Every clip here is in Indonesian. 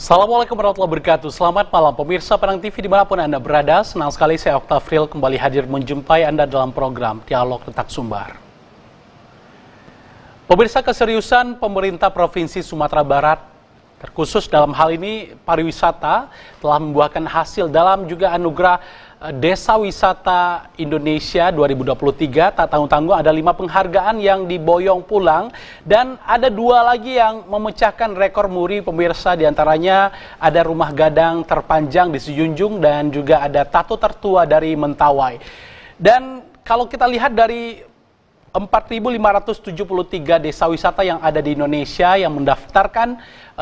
Assalamualaikum warahmatullahi wabarakatuh. Selamat malam pemirsa Padang TV dimanapun Anda berada. Senang sekali saya Oktafril kembali hadir menjumpai Anda dalam program Dialog Letak Sumbar. Pemirsa, keseriusan pemerintah Provinsi Sumatera Barat, terkhusus dalam hal ini pariwisata, telah membuahkan hasil dalam juga anugerah Desa Wisata Indonesia 2023. Tak tanggung-tanggung ada 5 penghargaan yang diboyong pulang dan ada 2 lagi yang memecahkan rekor muri pemirsa. Diantaranya ada rumah gadang terpanjang di Sejunjung dan juga ada tato tertua dari Mentawai. Dan kalau kita lihat dari 4.573 desa wisata yang ada di Indonesia yang mendaftarkan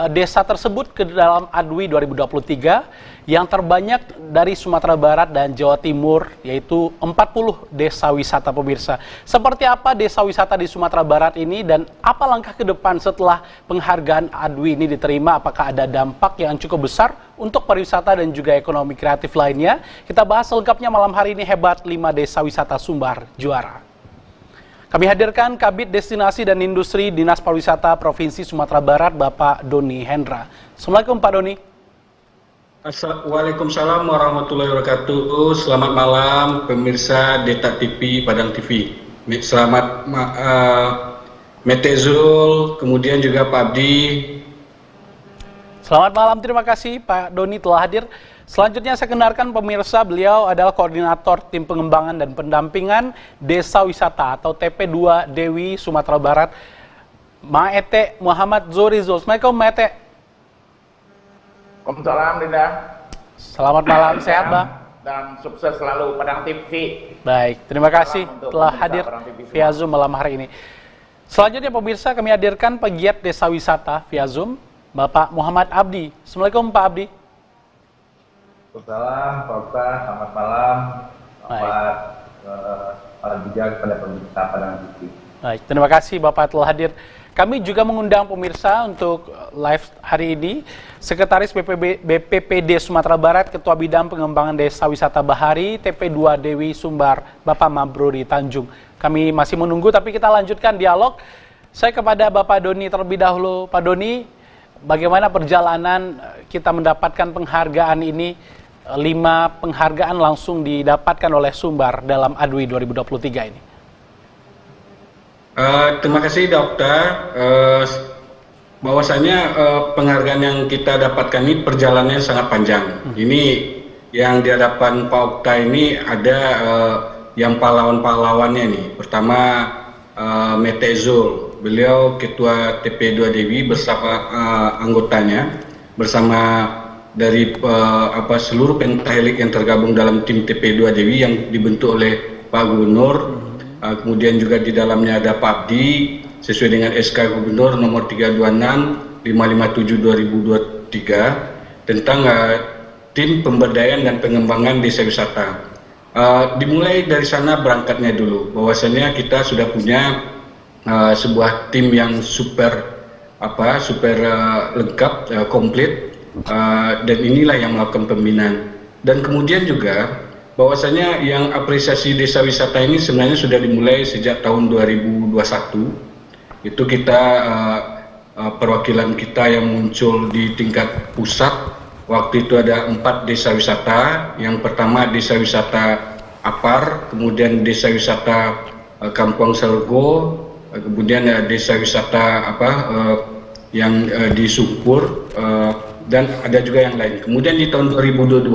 desa tersebut ke dalam ADWI 2023, yang terbanyak dari Sumatera Barat dan Jawa Timur, yaitu 40 desa wisata pemirsa. Seperti apa desa wisata di Sumatera Barat ini dan apa langkah ke depan setelah penghargaan ADWI ini diterima? Apakah ada dampak yang cukup besar untuk pariwisata dan juga ekonomi kreatif lainnya? Kita bahas selengkapnya malam hari ini. Hebat 5 desa wisata Sumbar juara. Kami hadirkan Kabid Destinasi dan Industri Dinas Pariwisata Provinsi Sumatera Barat, Bapak Doni Hendra. Assalamualaikum Pak Doni. Waalaikumsalam warahmatullahi wabarakatuh. Selamat malam pemirsa Detak TV, Padang TV. Selamat Metezul, kemudian juga Pak Abdi. Selamat malam, terima kasih Pak Doni telah hadir. Selanjutnya saya kenalkan pemirsa, beliau adalah Koordinator Tim Pengembangan dan Pendampingan Desa Wisata atau TP2 Dewi Sumatera Barat, Maete Muhammad Zorizul. Assalamualaikum Maete. Waalaikumsalam Dinda. Selamat malam, sehat Bang? Dan sukses selalu Padang TV. Baik, terima kasih telah hadir via Zoom malam hari ini. Selanjutnya pemirsa, kami hadirkan pegiat desa wisata via Zoom, Bapak Muhammad Abdi. Assalamualaikum Pak Abdi. Waalaikumsalam, Pak Ustaz, selamat malam. Selamat malam juga kepada pemirsa Padang TV. Baik, terima kasih Bapak telah hadir. Kami juga mengundang pemirsa untuk live hari ini, Sekretaris BPPD Sumatera Barat, Ketua Bidang Pengembangan Desa Wisata Bahari, TP2 Dewi Sumbar, Bapak Mabruri Tanjung. Kami masih menunggu, tapi kita lanjutkan dialog. Saya kepada Bapak Doni terlebih dahulu. Pak Doni, bagaimana perjalanan kita mendapatkan penghargaan ini? 5 penghargaan langsung didapatkan oleh Sumbar dalam ADWI 2023 ini. Terima kasih Dokter. Bahwasanya penghargaan yang kita dapatkan ini perjalanannya sangat panjang. Ini yang di hadapan Pak Okta ini ada yang pahlawan-pahlawannya nih. Pertama Metezul, beliau Ketua TP2 Dewi bersama anggotanya, bersama dari seluruh pentahelik yang tergabung dalam tim TP2 Dewi yang dibentuk oleh Pak Gubernur. Kemudian juga di dalamnya ada Pak Abdi sesuai dengan SK Gubernur nomor 326 557 2023 tentang tim pemberdayaan dan pengembangan desa wisata. Dimulai dari sana berangkatnya dulu, bahwasanya kita sudah punya sebuah tim yang super lengkap, komplit. Dan inilah yang melakukan pembinaan. Dan kemudian juga bahwasanya yang apresiasi desa wisata ini sebenarnya sudah dimulai sejak tahun 2021. Itu kita perwakilan kita yang muncul di tingkat pusat. Waktu itu ada 4 desa wisata. Yang pertama desa wisata Apar, kemudian desa wisata Kampung Selgo, kemudian desa wisata yang di Sungkur, dan ada juga yang lain. Kemudian di tahun 2022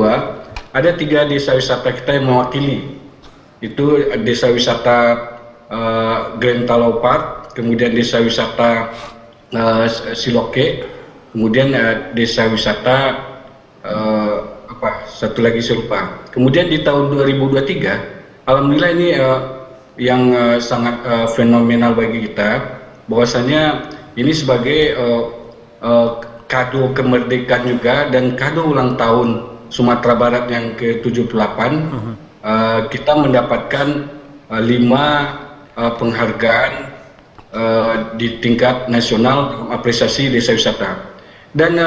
ada 3 desa wisata kita yang mewakili. Itu desa wisata Grand Talau Park, kemudian desa wisata Siloke, kemudian desa wisata satu lagi saya lupa. Kemudian di tahun 2023, alhamdulillah ini yang sangat fenomenal bagi kita, bahwasanya ini sebagai kado kemerdekaan juga dan kado ulang tahun Sumatera Barat yang ke-78, kita mendapatkan 5 penghargaan di tingkat nasional apresiasi desa wisata. Dan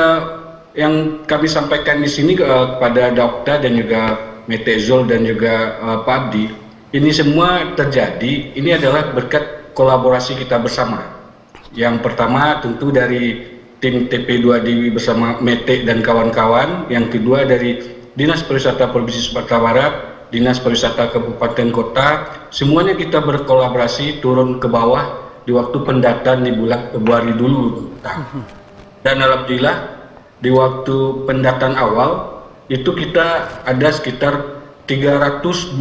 yang kami sampaikan di sini kepada Dokter dan juga Metezul dan juga Pak Abdi, ini semua terjadi, ini adalah berkat kolaborasi kita bersama. Yang pertama tentu dari tim TP2 Dewi bersama Mete dan kawan-kawan, yang kedua dari Dinas Pariwisata Provinsi Sumatera Barat, Dinas Pariwisata Kabupaten Kota, semuanya kita berkolaborasi turun ke bawah di waktu pendataan di bulan Februari dulu. Dan alhamdulillah di waktu pendataan awal itu kita ada sekitar 326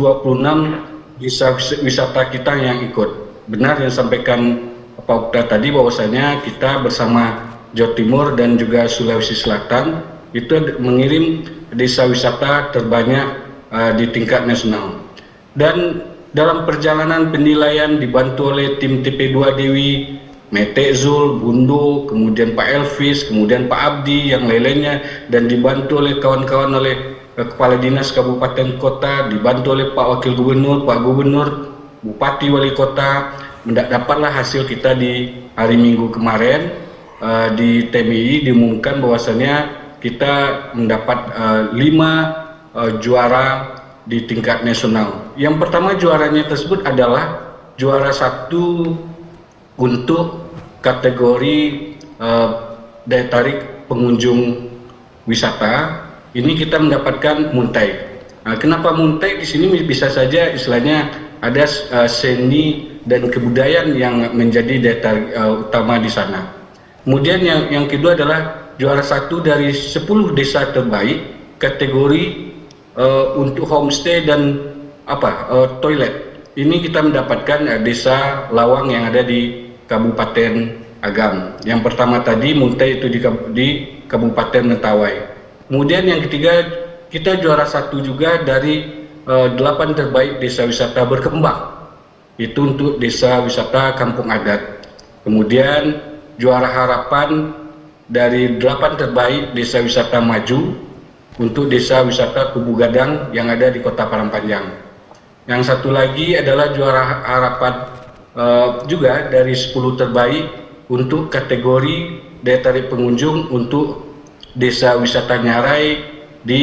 desa wisata kita yang ikut. Benar yang disampaikan Pak Okta tadi bahwasanya kita bersama Jawa Timur dan juga Sulawesi Selatan itu mengirim desa wisata terbanyak di tingkat nasional. Dan dalam perjalanan penilaian dibantu oleh tim TP2 Dewi, Mete Zul, Bundo, kemudian Pak Elvis, kemudian Pak Abdi, yang lain-lainnya, dan dibantu oleh kawan-kawan oleh Kepala Dinas Kabupaten Kota, dibantu oleh Pak Wakil Gubernur, Pak Gubernur, Bupati, Wali Kota. Dapatlah hasil kita di hari Minggu kemarin di TMI diumumkan bahwasannya kita mendapat 5 juara di tingkat nasional. Yang pertama juaranya tersebut adalah juara 1 untuk kategori daya tarik pengunjung wisata. Ini kita mendapatkan muntai. Nah, kenapa muntai di sini bisa saja istilahnya ada seni dan kebudayaan yang menjadi daya tarik utama di sana. Kemudian yang kedua adalah juara 1 dari 10 desa terbaik kategori untuk homestay dan toilet. Ini kita mendapatkan desa Lawang yang ada di Kabupaten Agam. Yang pertama tadi Muntai itu di Kabupaten Mentawai. Kemudian yang ketiga kita juara 1 juga dari 8 terbaik desa wisata berkembang. Itu untuk desa wisata Kampung Adat. Kemudian juara harapan dari 8 terbaik desa wisata maju untuk desa wisata Kubu Gadang yang ada di Kota Parangpanjang. Yang satu lagi adalah juara harapan juga dari 10 terbaik untuk kategori daya tarik pengunjung untuk desa wisata Nyarai di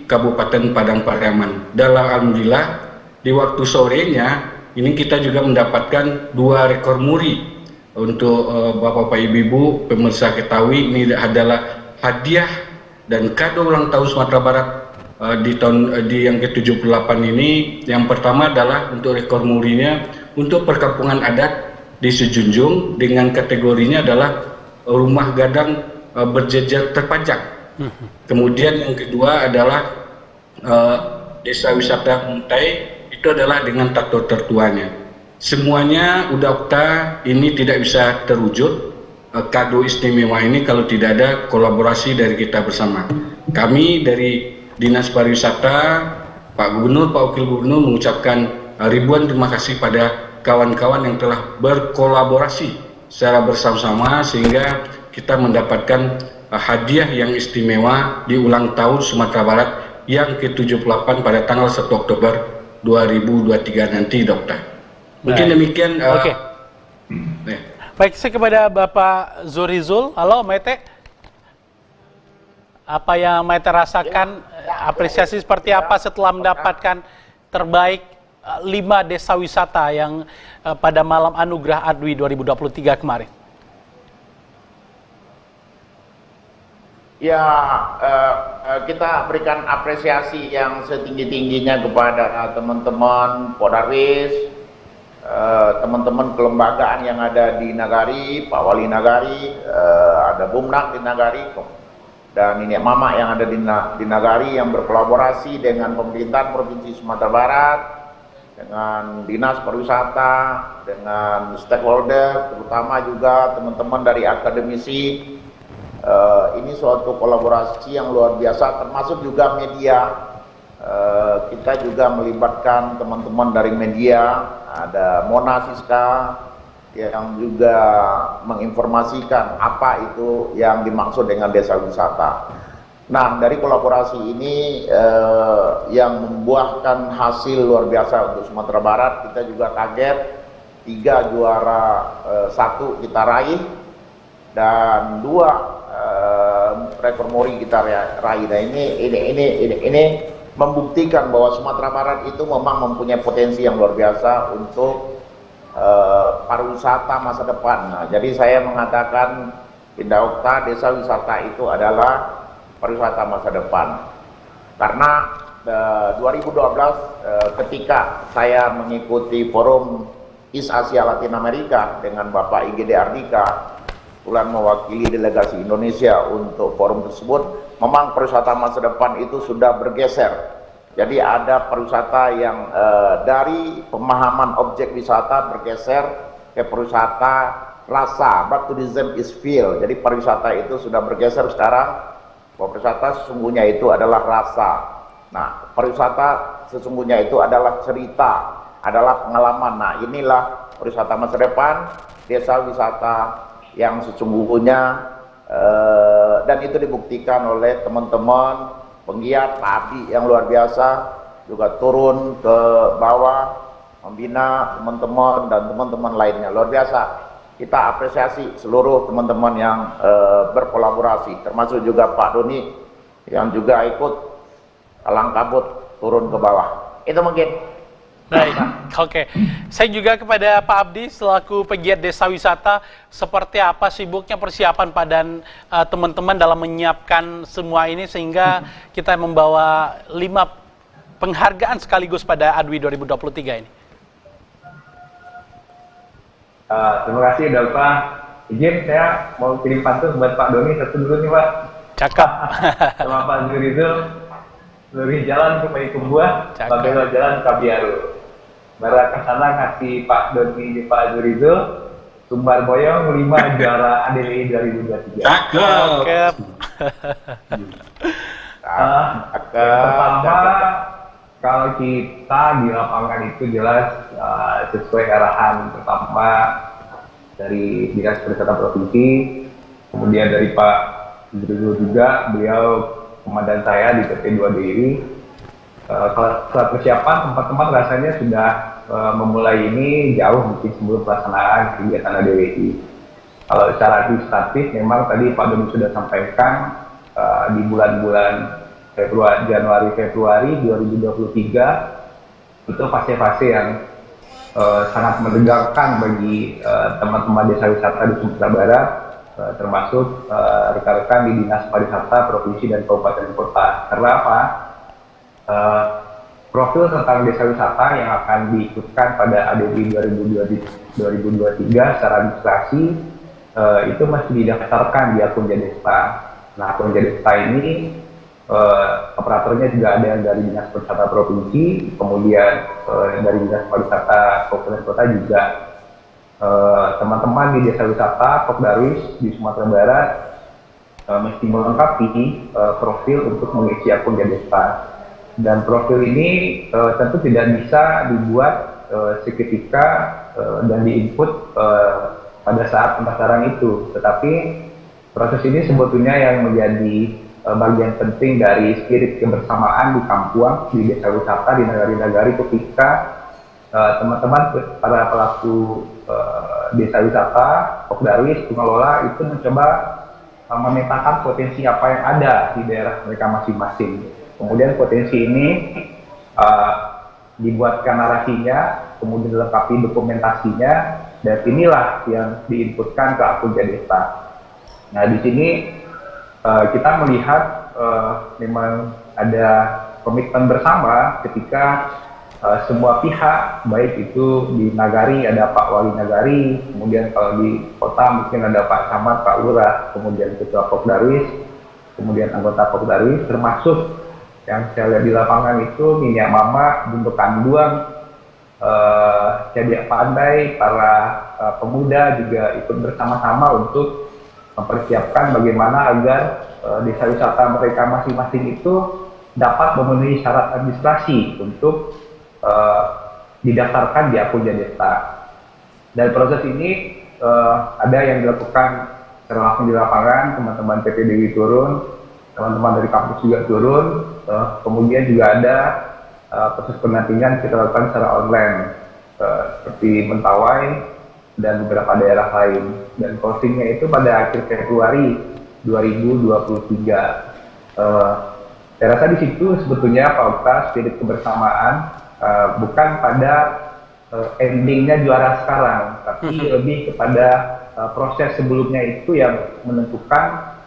Kabupaten Padang Pariaman. Dan alhamdulillah di waktu sorenya ini kita juga mendapatkan 2 rekor muri untuk Bapak-Bapak Ibu-Ibu pemirsa ketahui ini adalah hadiah dan kado ulang tahun Sumatera Barat di yang ke-78 ini. Yang pertama adalah untuk rekor murinya untuk perkampungan adat di Sejunjung dengan kategorinya adalah rumah gadang berjejer terpanjang. Kemudian yang kedua adalah desa wisata Muntai, itu adalah dengan tato tertuanya. Semuanya Okta ini tidak bisa terwujud kado istimewa ini kalau tidak ada kolaborasi dari kita bersama. Kami dari Dinas Pariwisata, Pak Gubernur, Pak Wakil Gubernur mengucapkan ribuan terima kasih pada kawan-kawan yang telah berkolaborasi secara bersama-sama sehingga kita mendapatkan hadiah yang istimewa di ulang tahun Sumatera Barat yang ke-78 pada tanggal 1 Oktober 2023 nanti, Dokter. Mungkin demikian. Oke. Baik, saya kepada Bapak Zurizul. Halo, Mete. Apa yang Mete rasakan, apresiasi seperti apa setelah mendapatkan terbaik 5 desa wisata yang pada malam Anugerah Adwi 2023 kemarin? Ya, kita berikan apresiasi yang setinggi-tingginya kepada teman-teman Podarwis, teman-teman kelembagaan yang ada di Nagari, Pak Wali Nagari, ada Bumnak di Nagari, dan ini Mama yang ada di Nagari yang berkolaborasi dengan pemerintahan Provinsi Sumatera Barat, dengan Dinas Pariwisata, dengan stakeholder, terutama juga teman-teman dari akademisi. Ini suatu kolaborasi yang luar biasa, termasuk juga media. Kita juga melibatkan teman-teman dari media, ada Mona Siska yang juga menginformasikan apa itu yang dimaksud dengan desa wisata. Nah, dari kolaborasi ini yang membuahkan hasil luar biasa untuk Sumatera Barat. Kita juga kaget 3 juara 1 kita raih dan 2 rekor muri kita raih. Nah, ini membuktikan bahwa Sumatera Barat itu memang mempunyai potensi yang luar biasa untuk pariwisata masa depan. Nah, jadi saya mengatakan Indah Desa Wisata itu adalah pariwisata masa depan. Karena 2012 ketika saya mengikuti forum East Asia Latin Amerika dengan Bapak IGD Ardika, kebetulan mewakili delegasi Indonesia untuk forum tersebut, memang pariwisata masa depan itu sudah bergeser. Jadi ada pariwisata yang dari pemahaman objek wisata bergeser ke pariwisata rasa, but tourism is feel. Jadi pariwisata itu sudah bergeser sekarang, bahwa pariwisata sesungguhnya itu adalah rasa. Nah, pariwisata sesungguhnya itu adalah cerita, adalah pengalaman. Nah, inilah pariwisata masa depan, desa wisata yang sesungguhnya, dan itu dibuktikan oleh teman-teman penggiat Pak Abdi yang luar biasa, juga turun ke bawah, membina teman-teman dan teman-teman lainnya, luar biasa. Kita apresiasi seluruh teman-teman yang berkolaborasi, termasuk juga Pak Doni yang juga ikut kalang kabut turun ke bawah. Itu mungkin. Baik, oke. Saya juga kepada Pak Abdi selaku pegiat desa wisata, seperti apa sibuknya persiapan Pak dan teman-teman dalam menyiapkan semua ini sehingga kita membawa 5 penghargaan sekaligus pada ADWI 2023 ini. Terima kasih Pak. Izin saya mau kirim pantun buat Pak Doni satu dulu nih Pak. Cakep. Sama Pak Zurizul, lurus jalan ke Payakumbuh, belok jalan ke Biaru. Bara kesana ngasih Pak Doni di Pak Zurizul, Sumbar Boyong 5 juara ADWI 2023. Cakep. Pertama, kalau kita di lapangan itu jelas sesuai arahan pertama dari Dinas Pariwisata Provinsi, kemudian dari Pak Zurizul juga, beliau komandan saya di PT 2 DIY. Kalau saat persiapan, teman-teman rasanya sudah memulai ini jauh mungkin sebelum pelaksanaan kegiatan ADWI. Kalau secara administratif, memang tadi Pak Doni sudah sampaikan di bulan-bulan Januari-Februari 2023 itu fase-fase yang sangat menegangkan bagi teman-teman desa wisata di Sumatera Barat, termasuk rekan-rekan di Dinas Pariwisata Provinsi dan Kabupaten Kota. Karena apa? Profil tentang desa wisata yang akan diikutkan pada ADWI 2023 secara administrasi itu masih didaftarkan di akun Jadesta. Nah, akun Jadesta ini operatornya juga ada yang dari Dinas Pariwisata Provinsi, kemudian dari Dinas Pariwisata Kabupaten Kota juga. Teman-teman di desa wisata Pokdarwis di Sumatera Barat mesti melengkapi profil untuk mengisi akun Jadesta. Dan profil ini tentu tidak bisa dibuat seketika dan diinput pada saat pendaftaran itu, tetapi proses ini sebetulnya yang menjadi bagian penting dari spirit kebersamaan di kampung, di desa wisata, di nagari-nagari ketika teman-teman para pelaku desa wisata, Pokdarwis, pengelola itu mencoba memetakan potensi apa yang ada di daerah mereka masing-masing. Kemudian potensi ini dibuatkan narasinya, kemudian dilengkapi dokumentasinya, dan inilah yang diinputkan ke akun Jadesta. Nah, di sini kita melihat memang ada komitmen bersama ketika semua pihak, baik itu di nagari ada Pak Wali Nagari, kemudian kalau di kota mungkin ada Pak Camat, Pak Lurah, kemudian Ketua Pokdarwis, kemudian anggota Pokdarwis, termasuk yang saya lihat di lapangan itu minyak mama, bentuk kanduang, jadi pandai, para pemuda juga ikut bersama-sama untuk mempersiapkan bagaimana agar desa wisata mereka masing-masing itu dapat memenuhi syarat administrasi untuk didaftarkan di akun Jadesta. Dan proses ini ada yang dilakukan secara langsung di lapangan, teman-teman PPDW turun, teman-teman dari kampus juga turun, kemudian juga ada proses pendampingan kita lakukan secara online, seperti Mentawai dan beberapa daerah lain. Dan closingnya itu pada akhir Februari 2023. Saya rasa di situ sebetulnya pauta spirit kebersamaan bukan pada endingnya juara sekarang, tapi lebih kepada proses sebelumnya itu yang menentukan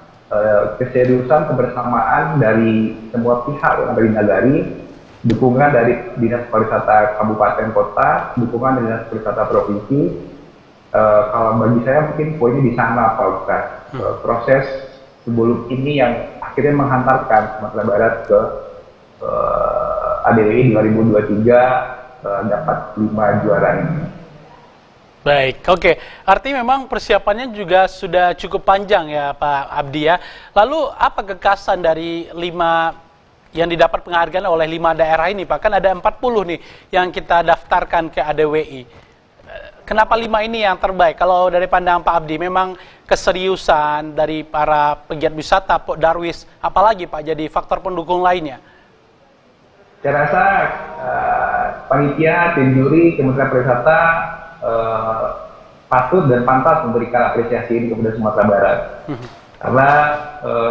keseriusan kebersamaan dari semua pihak yang ada di Nagari, dukungan dari Dinas Pariwisata Kabupaten Kota, dukungan dari Dinas Pariwisata Provinsi. Kalau bagi saya mungkin poinnya di sana Pak Lukas. Proses sebelum ini yang akhirnya menghantarkan Sumatera Barat ke ADWI 2023 dapat 5 juara ini. Baik, oke. Artinya memang persiapannya juga sudah cukup panjang ya Pak Abdi ya. Lalu apa kekasan dari 5 yang didapat penghargaan oleh 5 daerah ini Pak? Kan ada 40 nih yang kita daftarkan ke ADWI. Kenapa 5 ini yang terbaik? Kalau dari pandangan Pak Abdi, memang keseriusan dari para pegiat wisata, Pok Darwis, apalagi Pak jadi faktor pendukung lainnya? Saya rasa panitia, tim juri, Kementerian Pariwisata patut dan pantas memberikan apresiasi ini kepada Sumatera Barat. Karena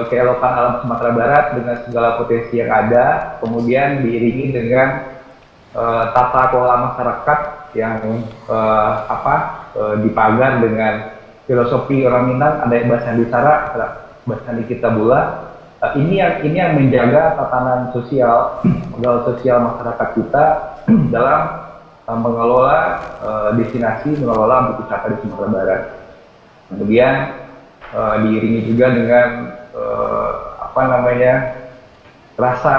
keelokan alam Sumatera Barat dengan segala potensi yang ada, kemudian diiringi dengan tata kelola masyarakat yang dipagar dengan filosofi orang Minang, ada yang bahasa Sara, bahasa Kitabula. Ini yang menjaga tatanan sosial, modal sosial masyarakat kita dalam mengelola destinasi, mengelola objek wisata di Sumatera Barat. Kemudian diiringi juga dengan rasa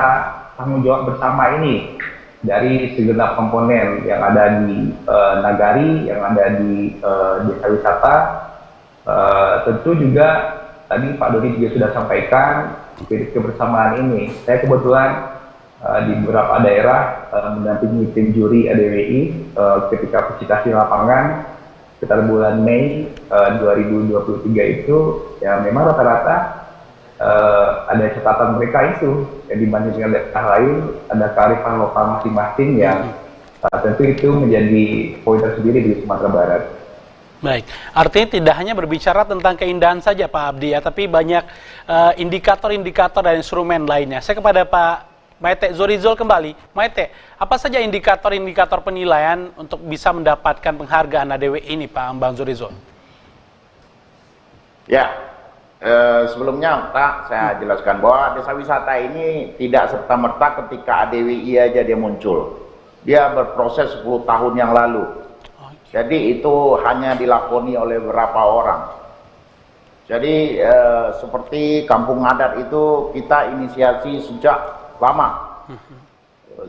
tanggung jawab bersama ini dari segenap komponen yang ada di Nagari, yang ada di desa wisata. Tentu juga tadi Pak Dodi juga sudah sampaikan kebersamaan ini. Saya kebetulan di beberapa daerah mendampingi tim juri ADWI ketika visitasi lapangan sekitar bulan Mei 2023 itu, ya memang rata-rata ada catatan mereka itu yang dibanding dengan daerah lain, ada kearifan lokal masing-masing yang tentu itu menjadi poin tersendiri di Sumatera Barat. Baik, artinya tidak hanya berbicara tentang keindahan saja Pak Abdi ya, tapi banyak indikator-indikator dan instrumen lainnya. Saya kepada Pak Maite Zorizol kembali. Maite, apa saja indikator-indikator penilaian untuk bisa mendapatkan penghargaan ADWI ini Pak Bang Zorizol? Ya, sebelumnya Pak, saya jelaskan bahwa desa wisata ini tidak serta-merta ketika ADWI aja dia muncul. Dia berproses 10 tahun yang lalu. Jadi itu hanya dilakoni oleh beberapa orang. Jadi seperti kampung adat itu kita inisiasi sejak lama.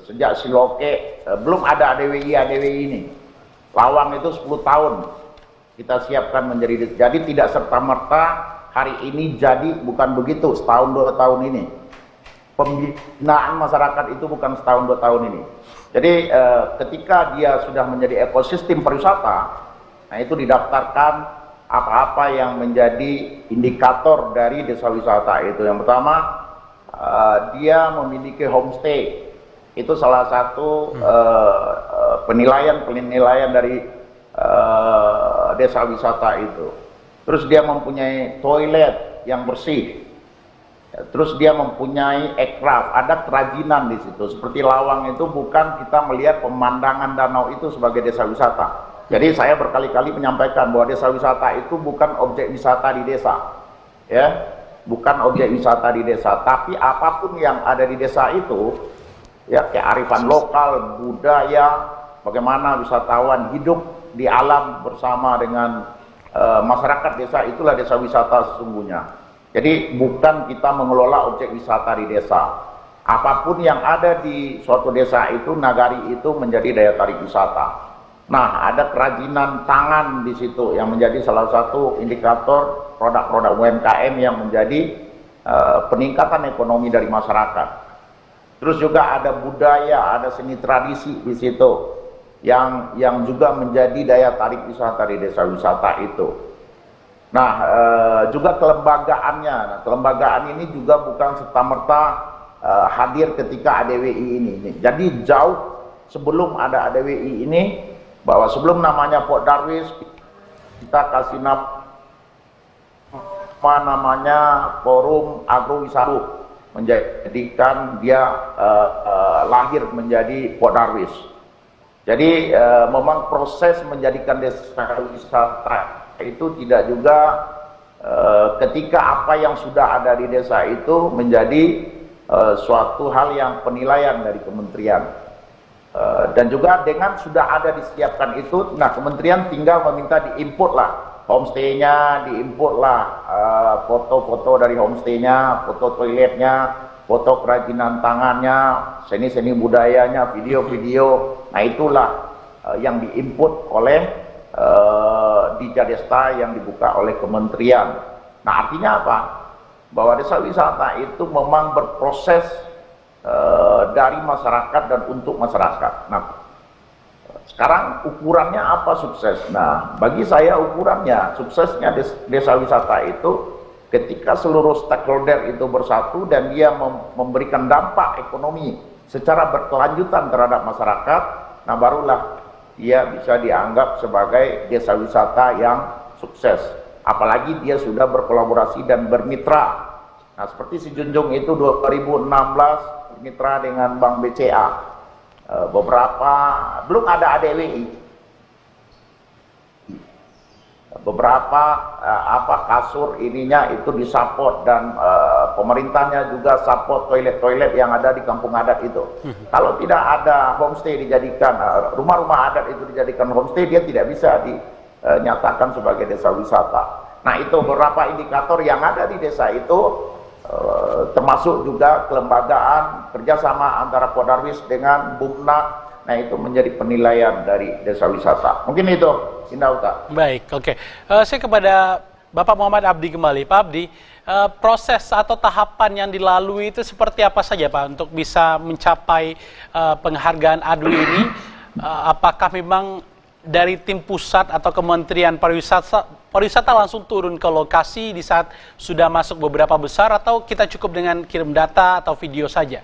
Sejak Siloke, belum ada ADWI ini. Lawang itu 10 tahun kita siapkan menjadi. Jadi tidak serta-merta hari ini jadi, bukan begitu, setahun 2 tahun ini. Pembinaan masyarakat itu bukan setahun 2 tahun ini. Jadi ketika dia sudah menjadi ekosistem pariwisata, nah itu didaftarkan apa-apa yang menjadi indikator dari desa wisata itu. Yang pertama, dia memiliki homestay. Itu salah satu penilaian dari desa wisata itu. Terus dia mempunyai toilet yang bersih. Terus dia mempunyai aircraft, ada kerajinan di situ. Seperti Lawang itu bukan kita melihat pemandangan danau itu sebagai desa wisata. Jadi saya berkali-kali menyampaikan bahwa desa wisata itu bukan objek wisata di desa, ya, bukan objek wisata di desa. Tapi apapun yang ada di desa itu, ya, kearifan lokal, budaya, bagaimana wisatawan hidup di alam bersama dengan masyarakat desa, itulah desa wisata sesungguhnya. Jadi bukan kita mengelola objek wisata di desa. Apapun yang ada di suatu desa itu, Nagari itu menjadi daya tarik wisata. Nah, ada kerajinan tangan di situ yang menjadi salah satu indikator produk-produk UMKM yang menjadi peningkatan ekonomi dari masyarakat. Terus juga ada budaya, ada seni tradisi di situ yang juga menjadi daya tarik wisata di desa wisata itu. Nah, juga kelembagaannya. Nah, kelembagaan ini juga bukan serta-merta hadir ketika ADWI ini. Jadi jauh sebelum ada ADWI ini, bahwa sebelum namanya Pok Darwis, kita kasih namanya Forum Agrowisata, menjadikan dia lahir menjadi Pok Darwis. Jadi memang proses menjadikan desa wisata itu tidak juga ketika apa yang sudah ada di desa itu menjadi suatu hal yang penilaian dari kementerian. Dan juga dengan sudah ada disiapkan itu, nah kementerian tinggal meminta diinput lah homestay-nya, diinput lah foto-foto dari homestay-nya, foto toiletnya, foto kerajinan tangannya, seni-seni budayanya, video-video. Nah itulah yang diinput oleh Dijadesta yang dibuka oleh kementerian. Nah artinya apa? Bahwa desa wisata itu memang berproses dari masyarakat dan untuk masyarakat. Nah, sekarang ukurannya apa sukses? Nah, bagi saya ukurannya suksesnya desa wisata itu ketika seluruh stakeholder itu bersatu dan dia memberikan dampak ekonomi secara berkelanjutan terhadap masyarakat, nah barulah dia bisa dianggap sebagai desa wisata yang sukses. Apalagi dia sudah berkolaborasi dan bermitra. Nah, seperti si Junjung itu 2016 mitra dengan Bank BCA, beberapa belum ada ADWI, beberapa kasur ininya itu disupport dan pemerintahnya juga support toilet-toilet yang ada di kampung adat itu. Kalau tidak ada homestay dijadikan rumah-rumah adat itu dijadikan homestay, dia tidak bisa dinyatakan sebagai desa wisata. Nah itu beberapa indikator yang ada di desa itu. Termasuk juga kelembagaan kerjasama antara Kodarwis dengan Bumnak. Nah itu menjadi penilaian dari desa wisata. Mungkin itu, Indauta. Baik, oke. Saya kepada Bapak Muhammad Abdi kembali. Pak Abdi, proses atau tahapan yang dilalui itu seperti apa saja Pak untuk bisa mencapai penghargaan ADWI ini? Apakah memang dari tim pusat atau Kementerian Pariwisata langsung turun ke lokasi di saat sudah masuk beberapa besar, atau kita cukup dengan kirim data atau video saja?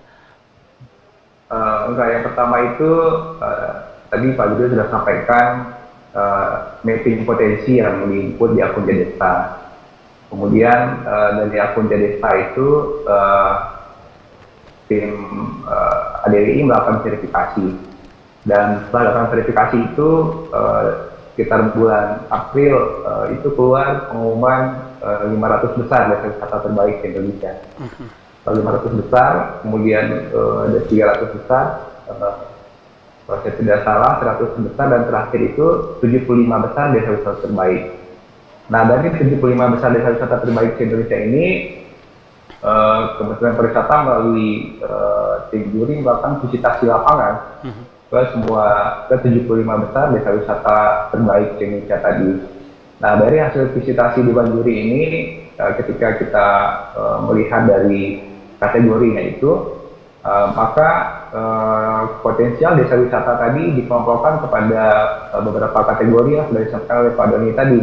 Enggak, yang pertama itu tadi Pak Budi sudah sampaikan mapping potensi yang diinput di akun Jadesta. Kemudian dari akun Jadesta itu tim ADWI melakukan verifikasi. Dan setelah dilakukan verifikasi itu sekitar bulan April itu keluar pengumuman 500 besar desa wisata terbaik di Indonesia. 500 besar, kemudian ada 300 besar, kalau saya tidak salah 100 besar, dan terakhir itu 75 besar desa wisata terbaik. Nah dari 75 besar desa wisata terbaik di Indonesia ini, Kementerian Pariwisata melalui tim juri melakukan visitasi lapangan ke 75 besar desa wisata terbaik di Indonesia tadi. Nah dari hasil visitasi di Banjuri ini, ketika kita melihat dari kategorinya itu, maka potensial desa wisata tadi dikelompokkan kepada beberapa kategori yang sudah disampaikan oleh Pak Doni tadi.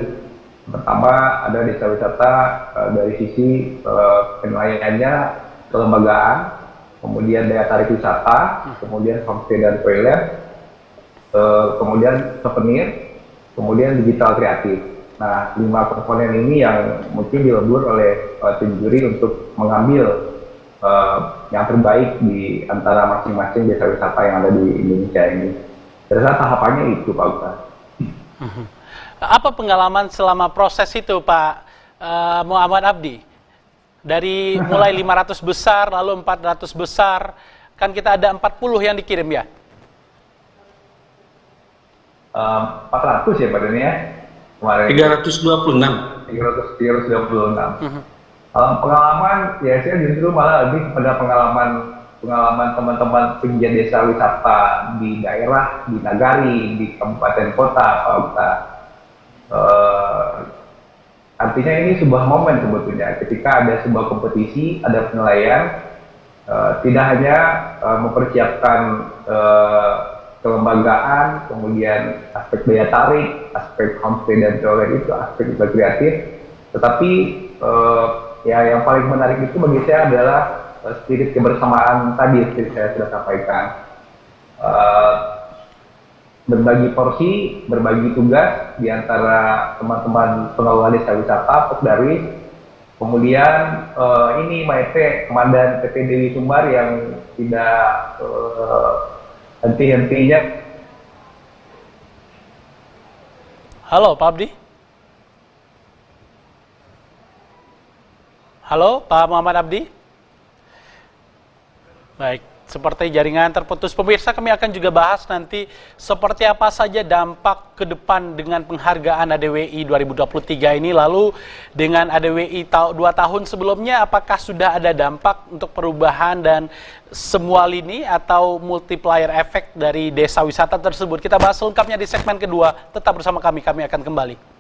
Pertama ada desa wisata dari sisi penilaiannya kelembagaan, kemudian daya tarik wisata, kemudian homestay dan toilet, kemudian souvenir, kemudian digital kreatif. Nah, 5 komponen ini yang mungkin dilebur oleh tim juri untuk mengambil yang terbaik di antara masing-masing desa wisata yang ada di Indonesia ini. Ternyata tahapannya itu, Pak Ustaz. Apa pengalaman selama proses itu, Pak Muhammad Abdi? Dari mulai 500 besar, lalu 400 besar, kan kita ada 40 yang dikirim ya? 400 ya Pak Doni ya? Kemarin 326. 326. Pengalaman, ya saya justru malah lebih kepada pengalaman teman-teman pegiat desa wisata di daerah, di nagari, di kabupaten kota, Pak Ustaz. Artinya ini sebuah momen sebetulnya ketika ada sebuah kompetisi, ada penilaian, tidak hanya mempersiapkan kelembagaan, kemudian aspek daya tarik, aspek homestay dan toilet itu, aspek kreatif, tetapi ya yang paling menarik itu bagi saya adalah spirit kebersamaan tadi yang saya sudah sampaikan. Berbagi porsi, berbagi tugas di antara teman-teman pengelola desa wisata, Pokdarwis. Kemudian ini Maete, Komandan PT Dewi Sumbar yang tidak henti-hentinya Halo Pak Abdi. Halo Pak Muhammad Abdi. Baik, seperti jaringan terputus. Pemirsa, kami akan juga bahas nanti seperti apa saja dampak ke depan dengan penghargaan ADWI 2023 ini. Lalu dengan ADWI 2 tahun sebelumnya, apakah sudah ada dampak untuk perubahan dan semua lini atau multiplier efek dari desa wisata tersebut? Kita bahas lengkapnya di segmen kedua. Tetap bersama kami akan kembali.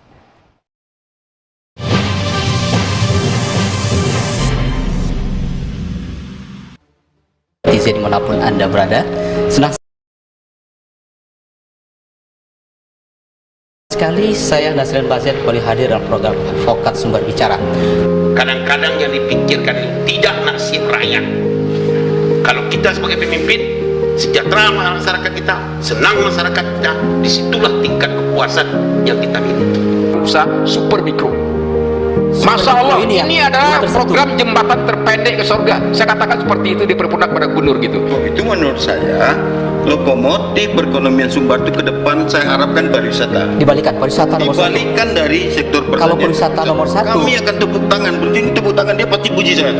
Dimanapun Anda berada, senang sekali saya Nasrin Basir kembali hadir dalam program Advokat Sumber Bicara. Kadang-kadang yang dipikirkan itu tidak nasib rakyat. Kalau kita sebagai pemimpin, sejahtera masyarakat kita, senang masyarakat kita, disitulah tingkat kepuasan yang kita miliki. Usaha super mikro. Masya Allah, ini adalah program jembatan terpendek ke surga. Saya katakan seperti itu di perpundak pada gubernur gitu. Itu menurut saya lokomotif perekonomian Sumbar itu ke depan saya harapkan pariwisata. Dibalikan pariwisata nomor 1. Dibalikan dari sektor pertanian. Kalau pariwisata nomor 1, kami akan tepuk tangan. Berarti tepuk tangan dia pasti puji saya.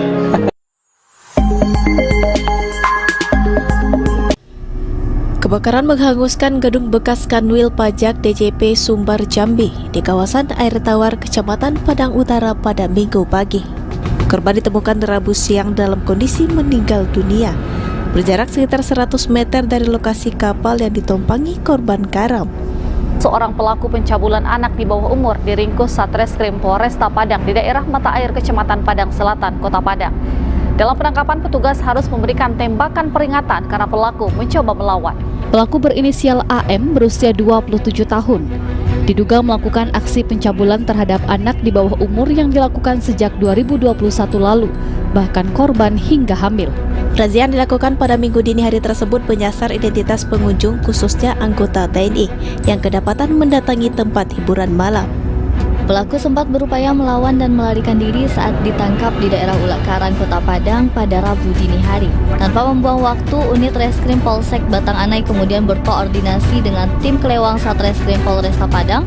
Kebakaran menghanguskan gedung bekas Kanwil Pajak DJP Sumbar Jambi di kawasan Air Tawar, Kecamatan Padang Utara pada Minggu pagi. Korban ditemukan Rabu siang dalam kondisi meninggal dunia, berjarak sekitar 100 meter dari lokasi kapal yang ditumpangi korban karam. Seorang pelaku pencabulan anak di bawah umur diringkus Satreskrim Polresta Padang di daerah Mata Air, Kecamatan Padang Selatan, Kota Padang. Dalam penangkapan, petugas harus memberikan tembakan peringatan karena pelaku mencoba melawan. Pelaku berinisial AM berusia 27 tahun. Diduga melakukan aksi pencabulan terhadap anak di bawah umur yang dilakukan sejak 2021 lalu, bahkan korban hingga hamil. Razia yang dilakukan pada Minggu dini hari tersebut menyasar identitas pengunjung, khususnya anggota TNI yang kedapatan mendatangi tempat hiburan malam. Pelaku sempat berupaya melawan dan melarikan diri saat ditangkap di daerah Ulak Karang, Kota Padang pada Rabu dini hari. Tanpa membuang waktu, unit Reskrim Polsek Batang Anai kemudian berkoordinasi dengan tim Kelewang Satreskrim Polresta Padang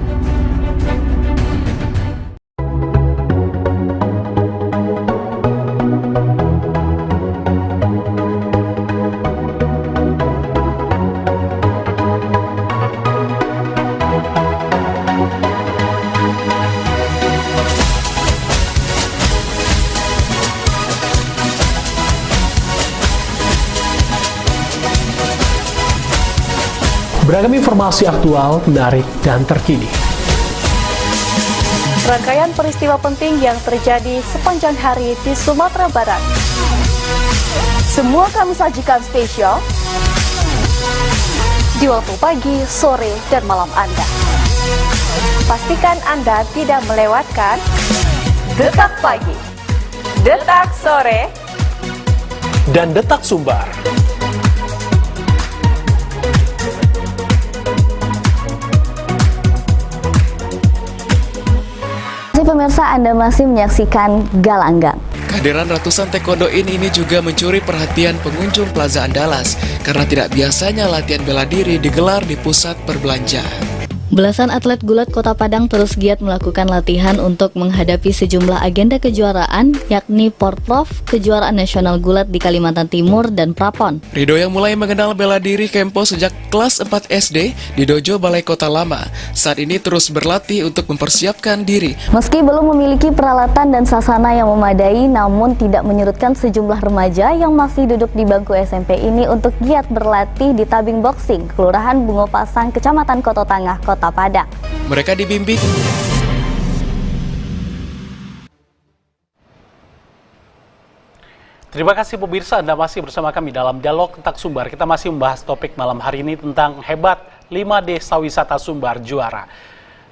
Beragam informasi aktual, menarik, dan terkini. Rangkaian peristiwa penting yang terjadi sepanjang hari di Sumatera Barat. Semua kami sajikan spesial di waktu pagi, sore, dan malam Anda. Pastikan Anda tidak melewatkan Detak Pagi, Detak Sore, dan Detak Sumbar. Pemirsa, Anda masih menyaksikan Galanggang. Kehadiran ratusan taekwondo ini juga mencuri perhatian pengunjung Plaza Andalas karena tidak biasanya latihan bela diri digelar di pusat perbelanjaan. Belasan atlet gulat Kota Padang terus giat melakukan latihan untuk menghadapi sejumlah agenda kejuaraan, yakni Porprov, Kejuaraan Nasional Gulat di Kalimantan Timur, dan Prapon. Rido yang mulai mengenal bela diri Kempo sejak kelas 4 SD di Dojo Balai Kota Lama, saat ini terus berlatih untuk mempersiapkan diri. Meski belum memiliki peralatan dan sasana yang memadai, namun tidak menyurutkan sejumlah remaja yang masih duduk di bangku SMP ini untuk giat berlatih di tabing boxing, Kelurahan Bungo Pasang, Kecamatan Koto Tangah, Kota Padang. Mereka dibimbing Terima kasih pemirsa, Anda masih bersama kami dalam Dialog Detak Sumbar. Kita masih membahas topik malam hari ini tentang hebat 5 desa wisata Sumbar juara.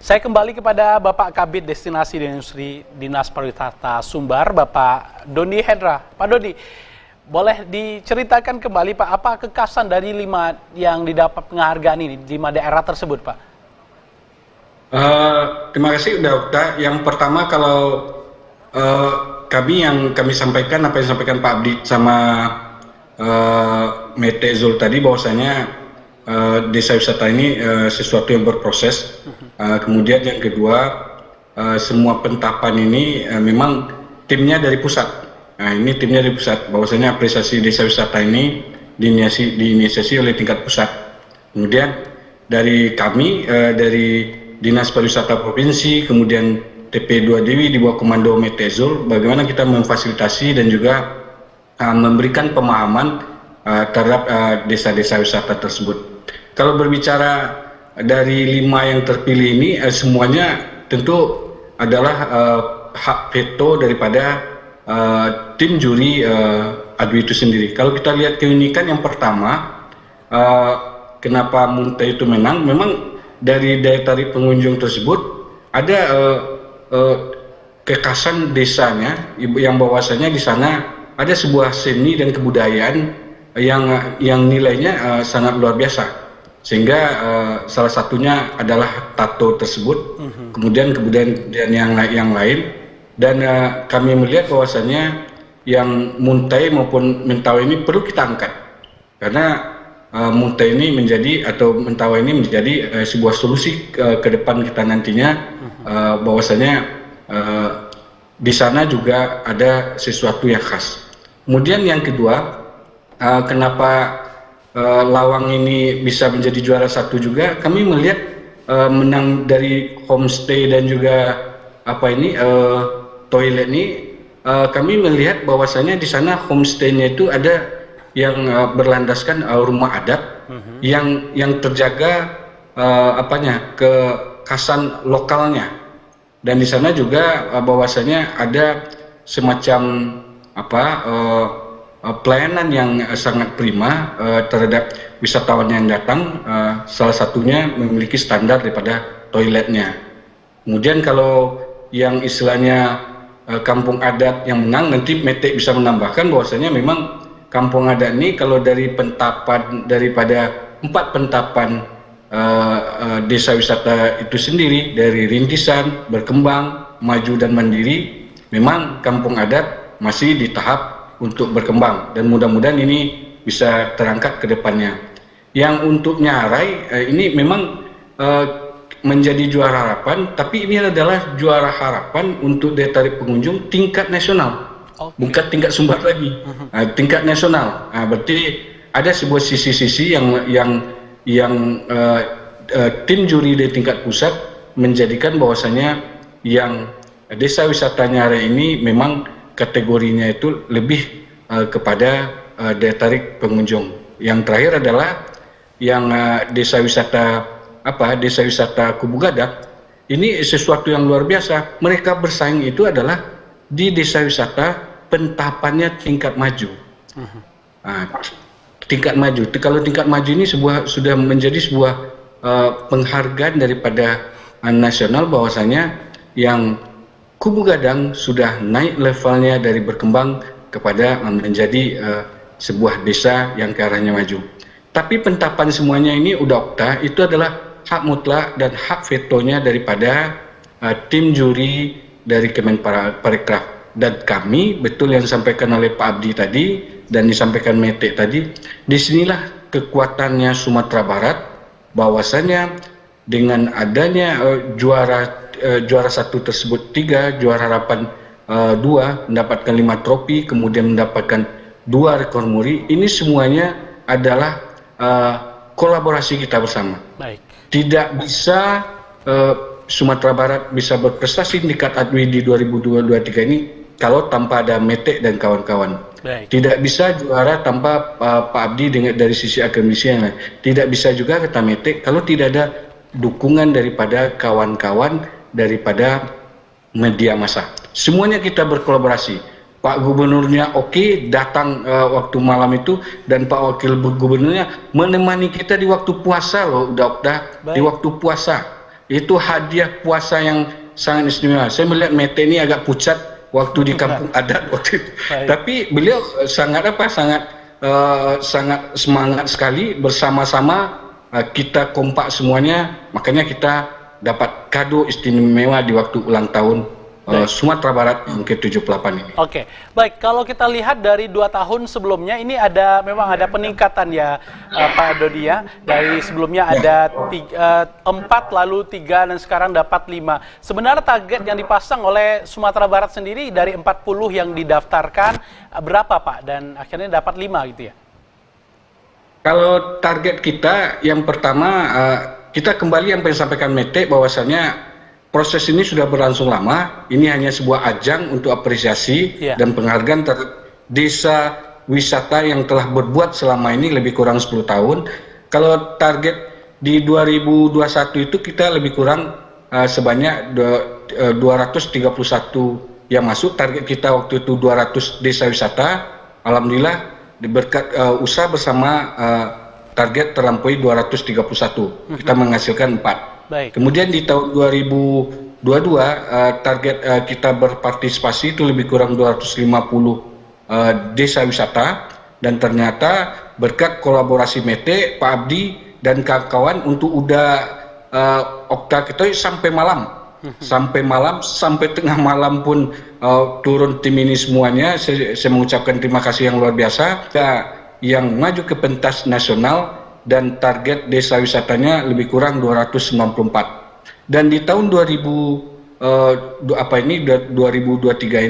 Saya kembali kepada Bapak Kabid Destinasi dan Industri Dinas Pariwisata Sumbar, Bapak Doni Hendra. Pak Doni, boleh diceritakan kembali Pak, apa kekhasan dari 5 yang didapat penghargaan ini, 5 daerah tersebut Pak? Terima kasih Udah. Yang pertama kalau kami sampaikan apa yang disampaikan Pak Abdi sama Mete Zul tadi, bahwasanya desa wisata ini sesuatu yang berproses. Kemudian yang kedua, semua penetapan ini memang timnya dari pusat. Nah, ini timnya dari pusat. Bahwasanya apresiasi desa wisata ini diinisiasi oleh tingkat pusat. Kemudian dari kami, dari Dinas Pariwisata Provinsi, kemudian TP2 Dewi di bawah komando Metezul, bagaimana kita memfasilitasi dan juga memberikan pemahaman terhadap desa-desa wisata tersebut. Kalau berbicara dari 5 yang terpilih ini, semuanya tentu adalah hak veto daripada tim juri ADWI itu sendiri. Kalau kita lihat keunikan yang pertama, kenapa Muntai itu menang, memang dari daya tarik pengunjung tersebut ada kekhasan desanya, yang bahwasanya di sana ada sebuah seni dan kebudayaan yang nilainya sangat luar biasa, sehingga salah satunya adalah tato tersebut, kemudian yang lain, dan kami melihat bahwasanya yang Muntai maupun Mentawai ini perlu kita angkat, karena Muntai ini menjadi atau Mentawai ini menjadi sebuah solusi ke depan kita nantinya, bahwasanya di sana juga ada sesuatu yang khas. Kemudian yang kedua, kenapa Lawang ini bisa menjadi juara 1 juga, kami melihat menang dari homestay dan juga toilet ini, kami melihat bahwasanya di sana homestay-nya itu ada yang berlandaskan rumah adat yang terjaga kekhasan lokalnya, dan di sana juga bahwasanya ada semacam pelayanan yang sangat prima terhadap wisatawan yang datang, salah satunya memiliki standar daripada toiletnya. Kemudian kalau yang istilahnya kampung adat yang menang, nanti Mete bisa menambahkan bahwasanya memang kampung adat ini kalau dari pentapan daripada 4 pentapan desa wisata itu sendiri, dari rintisan, berkembang, maju dan mandiri, memang kampung adat masih di tahap untuk berkembang, dan mudah-mudahan ini bisa terangkat ke depannya. Yang untuk Nyarai ini memang menjadi juara harapan, tapi ini adalah juara harapan untuk daya tarik pengunjung tingkat nasional, bukan tingkat Sumbar lagi, tingkat nasional. Berarti ada sebuah sisi-sisi yang tim juri di tingkat pusat menjadikan bahwasanya yang desa wisata Nyarai ini memang kategorinya itu lebih kepada daya tarik pengunjung. Yang terakhir adalah yang desa wisata Kubu Gadak, ini sesuatu yang luar biasa. Mereka bersaing itu adalah di desa wisata pentapannya tingkat maju. Tingkat maju. Kalau tingkat maju ini sudah menjadi sebuah penghargaan daripada nasional, bahwasanya yang Kubu Gadang sudah naik levelnya dari berkembang kepada menjadi sebuah desa yang ke arahnya maju. Tapi pentapan semuanya ini UDOKTA itu adalah hak mutlak dan hak vetonya daripada tim juri dari Kemenparekraf. Dan kami, betul yang disampaikan oleh Pak Abdi tadi dan disampaikan Mete tadi, disinilah kekuatannya Sumatera Barat, bahwasanya dengan adanya juara 1 tersebut 3, juara harapan 2, mendapatkan 5 trofi, kemudian mendapatkan 2 rekor muri. Ini semuanya adalah kolaborasi kita bersama. Baik. Tidak bisa Sumatera Barat bisa berprestasi di tingkat ADWI di 2023 ini kalau tanpa ada Mete dan kawan-kawan. Tidak bisa juara tanpa Pak Abdi dari sisi akademisi yang lain. Tidak bisa juga kata Mete kalau tidak ada dukungan daripada kawan-kawan daripada media massa. Semuanya kita berkolaborasi. Pak Gubernurnya datang waktu malam itu, dan Pak Wakil Gubernurnya menemani kita di waktu puasa loh, udah di waktu puasa. Itu hadiah puasa yang sangat istimewa. Saya melihat Mete ini agak pucat waktu di kampung adat waktu itu. Tapi beliau sangat semangat sekali, bersama-sama kita kompak semuanya, makanya kita dapat kado istimewa di waktu ulang tahun Sumatera Barat yang ke-78 ini. Oke, baik. Kalau kita lihat dari 2 tahun sebelumnya, ini memang ada peningkatan ya, Pak Dodi ya. Dari sebelumnya ada 4, lalu 3, dan sekarang dapat 5. Sebenarnya target yang dipasang oleh Sumatera Barat sendiri dari 40 yang didaftarkan, berapa Pak? Dan akhirnya dapat 5 gitu ya? Kalau target kita, yang pertama, kita kembali yang disampaikan Mete, bahwasanya proses ini sudah berlangsung lama. Ini hanya sebuah ajang untuk apresiasi dan penghargaan terhadap desa wisata yang telah berbuat selama ini lebih kurang 10 tahun. Kalau target di 2021 itu kita lebih kurang sebanyak 231 yang masuk. Target kita waktu itu 200 desa wisata. Alhamdulillah berkat usaha bersama target terlampaui 231. Kita menghasilkan 4. Baik. Kemudian di tahun 2022 target kita berpartisipasi itu lebih kurang 250 desa wisata, dan ternyata berkat kolaborasi Mete, Pak Abdi dan kawan-kawan untuk Okta kita sampai malam. Sampai tengah malam pun turun tim ini semuanya. Saya mengucapkan terima kasih yang luar biasa. Yang maju ke pentas nasional dan target desa wisatanya lebih kurang 294. Dan di tahun 2023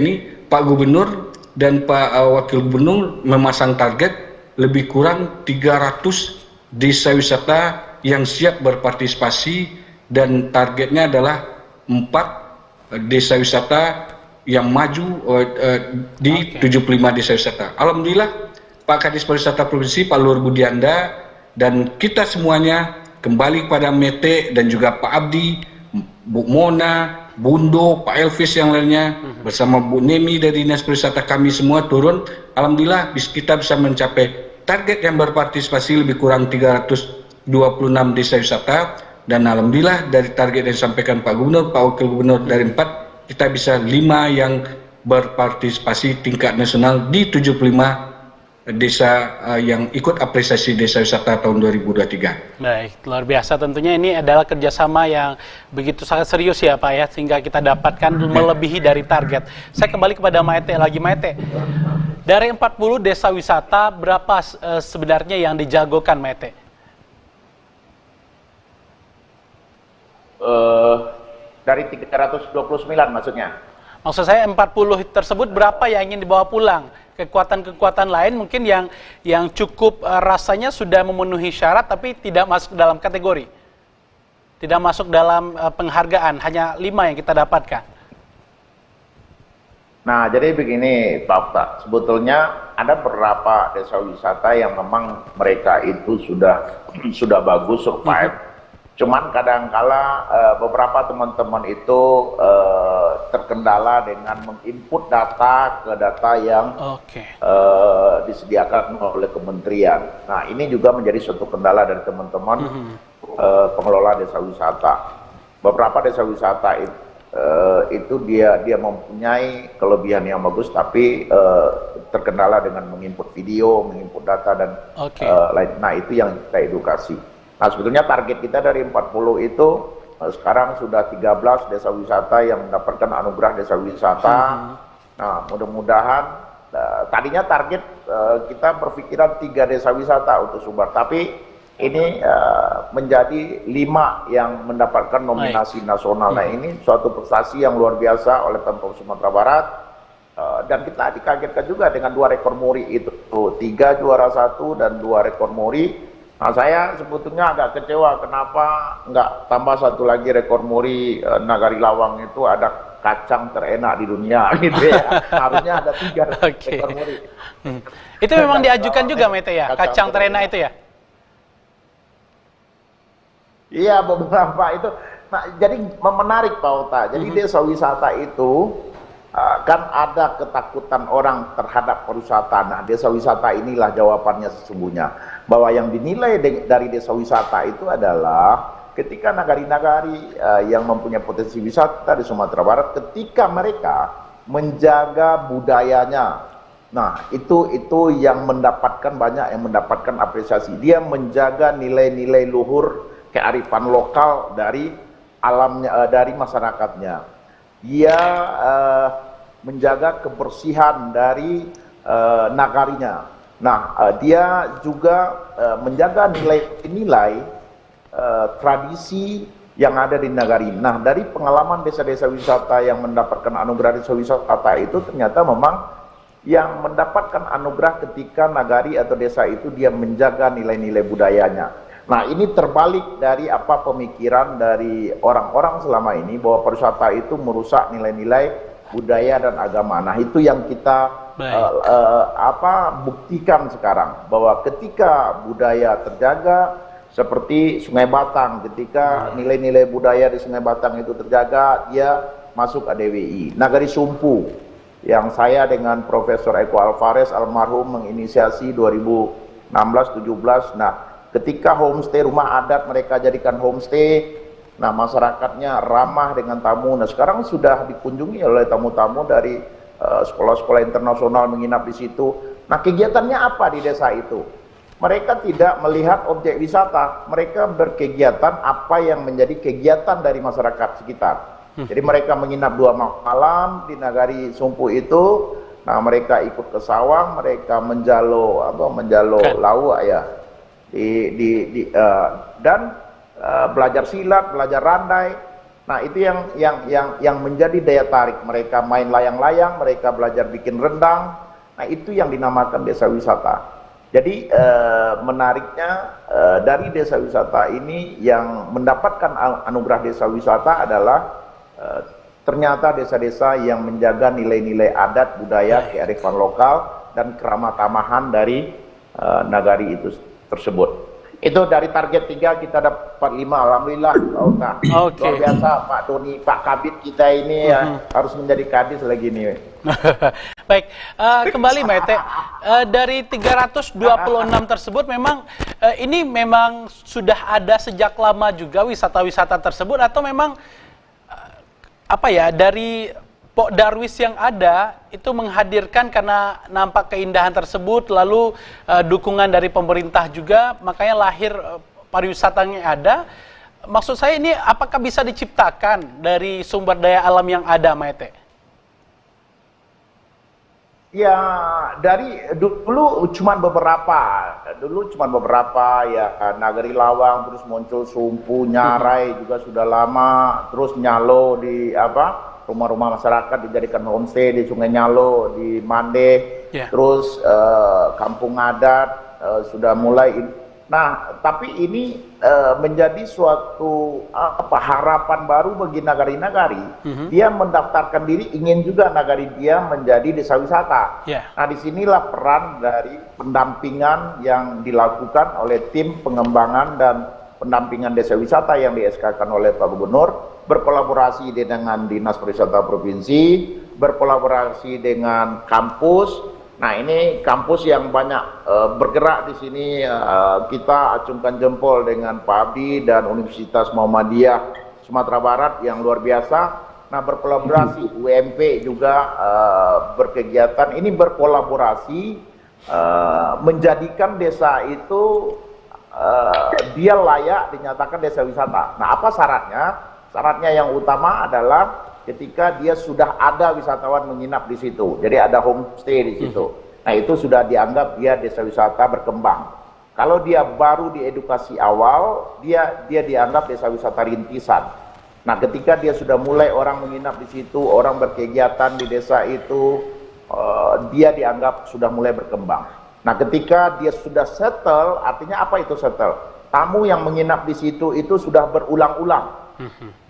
ini Pak Gubernur dan Pak Wakil Gubernur memasang target lebih kurang 300 desa wisata yang siap berpartisipasi, dan targetnya adalah 4 desa wisata yang maju di 75 desa wisata. Alhamdulillah Pak Kadis Pariwisata Provinsi, Pak Luhur Budianda, dan kita semuanya kembali kepada Mete dan juga Pak Abdi, Bu Mona, Bundo, Pak Elvis yang lainnya, bersama Bu Nemi dari Dinas Pariwisata, kami semua turun. Alhamdulillah kita bisa mencapai target yang berpartisipasi lebih kurang 326 desa wisata, dan alhamdulillah dari target yang disampaikan Pak Gubernur, Pak Wakil Gubernur dari 4, kita bisa 5 yang berpartisipasi tingkat nasional di 75 desa yang ikut apresiasi desa wisata tahun 2023. Baik, luar biasa tentunya. Ini adalah kerjasama yang begitu sangat serius ya Pak ya, sehingga kita dapatkan melebihi dari target. Saya kembali kepada Maete lagi. Maete, dari 40 desa wisata, berapa sebenarnya yang dijagokan Maete? Dari 329 maksudnya? Maksud saya 40 tersebut berapa yang ingin dibawa pulang? Kekuatan-kekuatan lain mungkin yang cukup rasanya sudah memenuhi syarat tapi tidak masuk dalam kategori, tidak masuk dalam penghargaan, hanya 5 yang kita dapatkan. Nah, jadi begini Pak Okta, sebetulnya ada beberapa desa wisata yang memang mereka itu sudah bagus survive. Cuman kadangkala beberapa teman-teman itu terkendala dengan menginput data ke data yang disediakan oleh kementerian. Nah, ini juga menjadi suatu kendala dari teman-teman pengelola desa wisata. Beberapa desa wisata itu dia mempunyai kelebihan yang bagus, tapi terkendala dengan menginput video, menginput data dan lain. Nah, itu yang kita edukasi. Nah, sebetulnya target kita dari 40 itu sekarang sudah 13 desa wisata yang mendapatkan anugerah desa wisata. Nah, mudah-mudahan tadinya target kita berpikiran 3 desa wisata untuk Sumbar, tapi ini menjadi 5 yang mendapatkan nominasi nasional. Nah, ini suatu prestasi yang luar biasa oleh Pemprov Sumatera Barat. Dan kita dikagetkan juga dengan 2 rekor muri itu, 3 juara 1 dan 2 rekor muri. Nah, saya sebetulnya agak kecewa kenapa nggak tambah 1 lagi rekor muri. Nagari Lawang itu ada kacang terenak di dunia gitu ya. Harusnya ada 3 rekor muri. Itu memang diajukan juga Mete ya, kacang terenak itu ya? Iya, beberapa itu. Nah, jadi menarik Pak Okta. Jadi desa wisata itu kan ada ketakutan orang terhadap pariwisata. Nah, desa wisata inilah jawabannya sesungguhnya. Bahwa yang dinilai dari desa wisata itu adalah ketika nagari-nagari yang mempunyai potensi wisata di Sumatera Barat, ketika mereka menjaga budayanya. Nah, itu yang mendapatkan, banyak yang mendapatkan apresiasi. Dia menjaga nilai-nilai luhur kearifan lokal dari alamnya, dari masyarakatnya. dia menjaga kebersihan dari nagarinya. Nah, dia juga menjaga nilai-nilai tradisi yang ada di nagari. Nah, dari pengalaman desa-desa wisata yang mendapatkan anugerah desa wisata itu ternyata memang yang mendapatkan anugerah ketika nagari atau desa itu dia menjaga nilai-nilai budayanya. Nah, ini terbalik dari apa pemikiran dari orang-orang selama ini bahwa pariwisata itu merusak nilai-nilai budaya dan agama. Nah, itu yang kita buktikan sekarang, bahwa ketika budaya terjaga seperti Sungai Batang, ketika nilai-nilai budaya di Sungai Batang itu terjaga, dia masuk ADWI. Nagari Sumpu yang saya dengan Profesor Eko Alvarez almarhum menginisiasi 2016-17. Nah, ketika homestay, rumah adat mereka jadikan homestay, nah masyarakatnya ramah dengan tamu. Nah, sekarang sudah dikunjungi oleh tamu-tamu dari sekolah-sekolah internasional menginap di situ. Nah, kegiatannya apa di desa itu? Mereka tidak melihat objek wisata, mereka berkegiatan apa yang menjadi kegiatan dari masyarakat sekitar. Jadi mereka menginap 2 malam di Nagari Sumpu itu. Nah, mereka ikut ke sawah, mereka menjalo lauk ya, dan belajar silat, belajar randai. Nah, itu yang menjadi daya tarik. Mereka main layang-layang, mereka belajar bikin rendang. Nah, itu yang dinamakan desa wisata. Jadi menariknya dari desa wisata ini yang mendapatkan anugerah desa wisata adalah ternyata desa-desa yang menjaga nilai-nilai adat, budaya, kearifan lokal, dan keramah tamahan dari nagari itu tersebut. Itu dari target 3 kita dapat 5, alhamdulillah. Luar biasa Pak Doni, Pak Kabid kita ini ya, harus menjadi kadis lagi nih. Baik, kembali Mbak Ete, dari 326 tersebut memang ini memang sudah ada sejak lama juga wisata-wisata tersebut, atau memang dari Pok Darwis yang ada itu menghadirkan karena nampak keindahan tersebut, lalu dukungan dari pemerintah juga, makanya lahir pariwisata yang ada. Maksud saya ini apakah bisa diciptakan dari sumber daya alam yang ada, Maete? Ya, dari dulu cuma beberapa ya, Nagari Lawang, terus muncul Sumpu, Nyarai juga sudah lama, terus Nyalo di rumah-rumah masyarakat dijadikan homestay di Sungai Nyalo, di Mande, terus kampung adat sudah mulai. Nah, tapi ini menjadi suatu harapan baru bagi nagari-nagari. Dia mendaftarkan diri, ingin juga nagari dia menjadi desa wisata. Nah, disinilah peran dari pendampingan yang dilakukan oleh tim pengembangan dan pendampingan desa wisata yang di-SK-kan oleh Pak Gubernur, berkolaborasi dengan Dinas Pariwisata Provinsi, berkolaborasi dengan kampus. Nah, ini kampus yang banyak bergerak di sini. Kita acungkan jempol dengan Pak Abdi dan Universitas Muhammadiyah Sumatera Barat yang luar biasa. Nah, berkolaborasi, UMP juga berkegiatan. Ini berkolaborasi menjadikan desa itu dia layak dinyatakan desa wisata. Nah, apa syaratnya? Syaratnya yang utama adalah ketika dia sudah ada wisatawan menginap di situ. Jadi ada homestay di situ. Nah, itu sudah dianggap dia desa wisata berkembang. Kalau dia baru di edukasi awal, dia dianggap desa wisata rintisan. Nah, ketika dia sudah mulai orang menginap di situ, orang berkegiatan di desa itu, dia dianggap sudah mulai berkembang. Nah, ketika dia sudah settle, artinya apa itu settle? Tamu yang menginap di situ itu sudah berulang-ulang.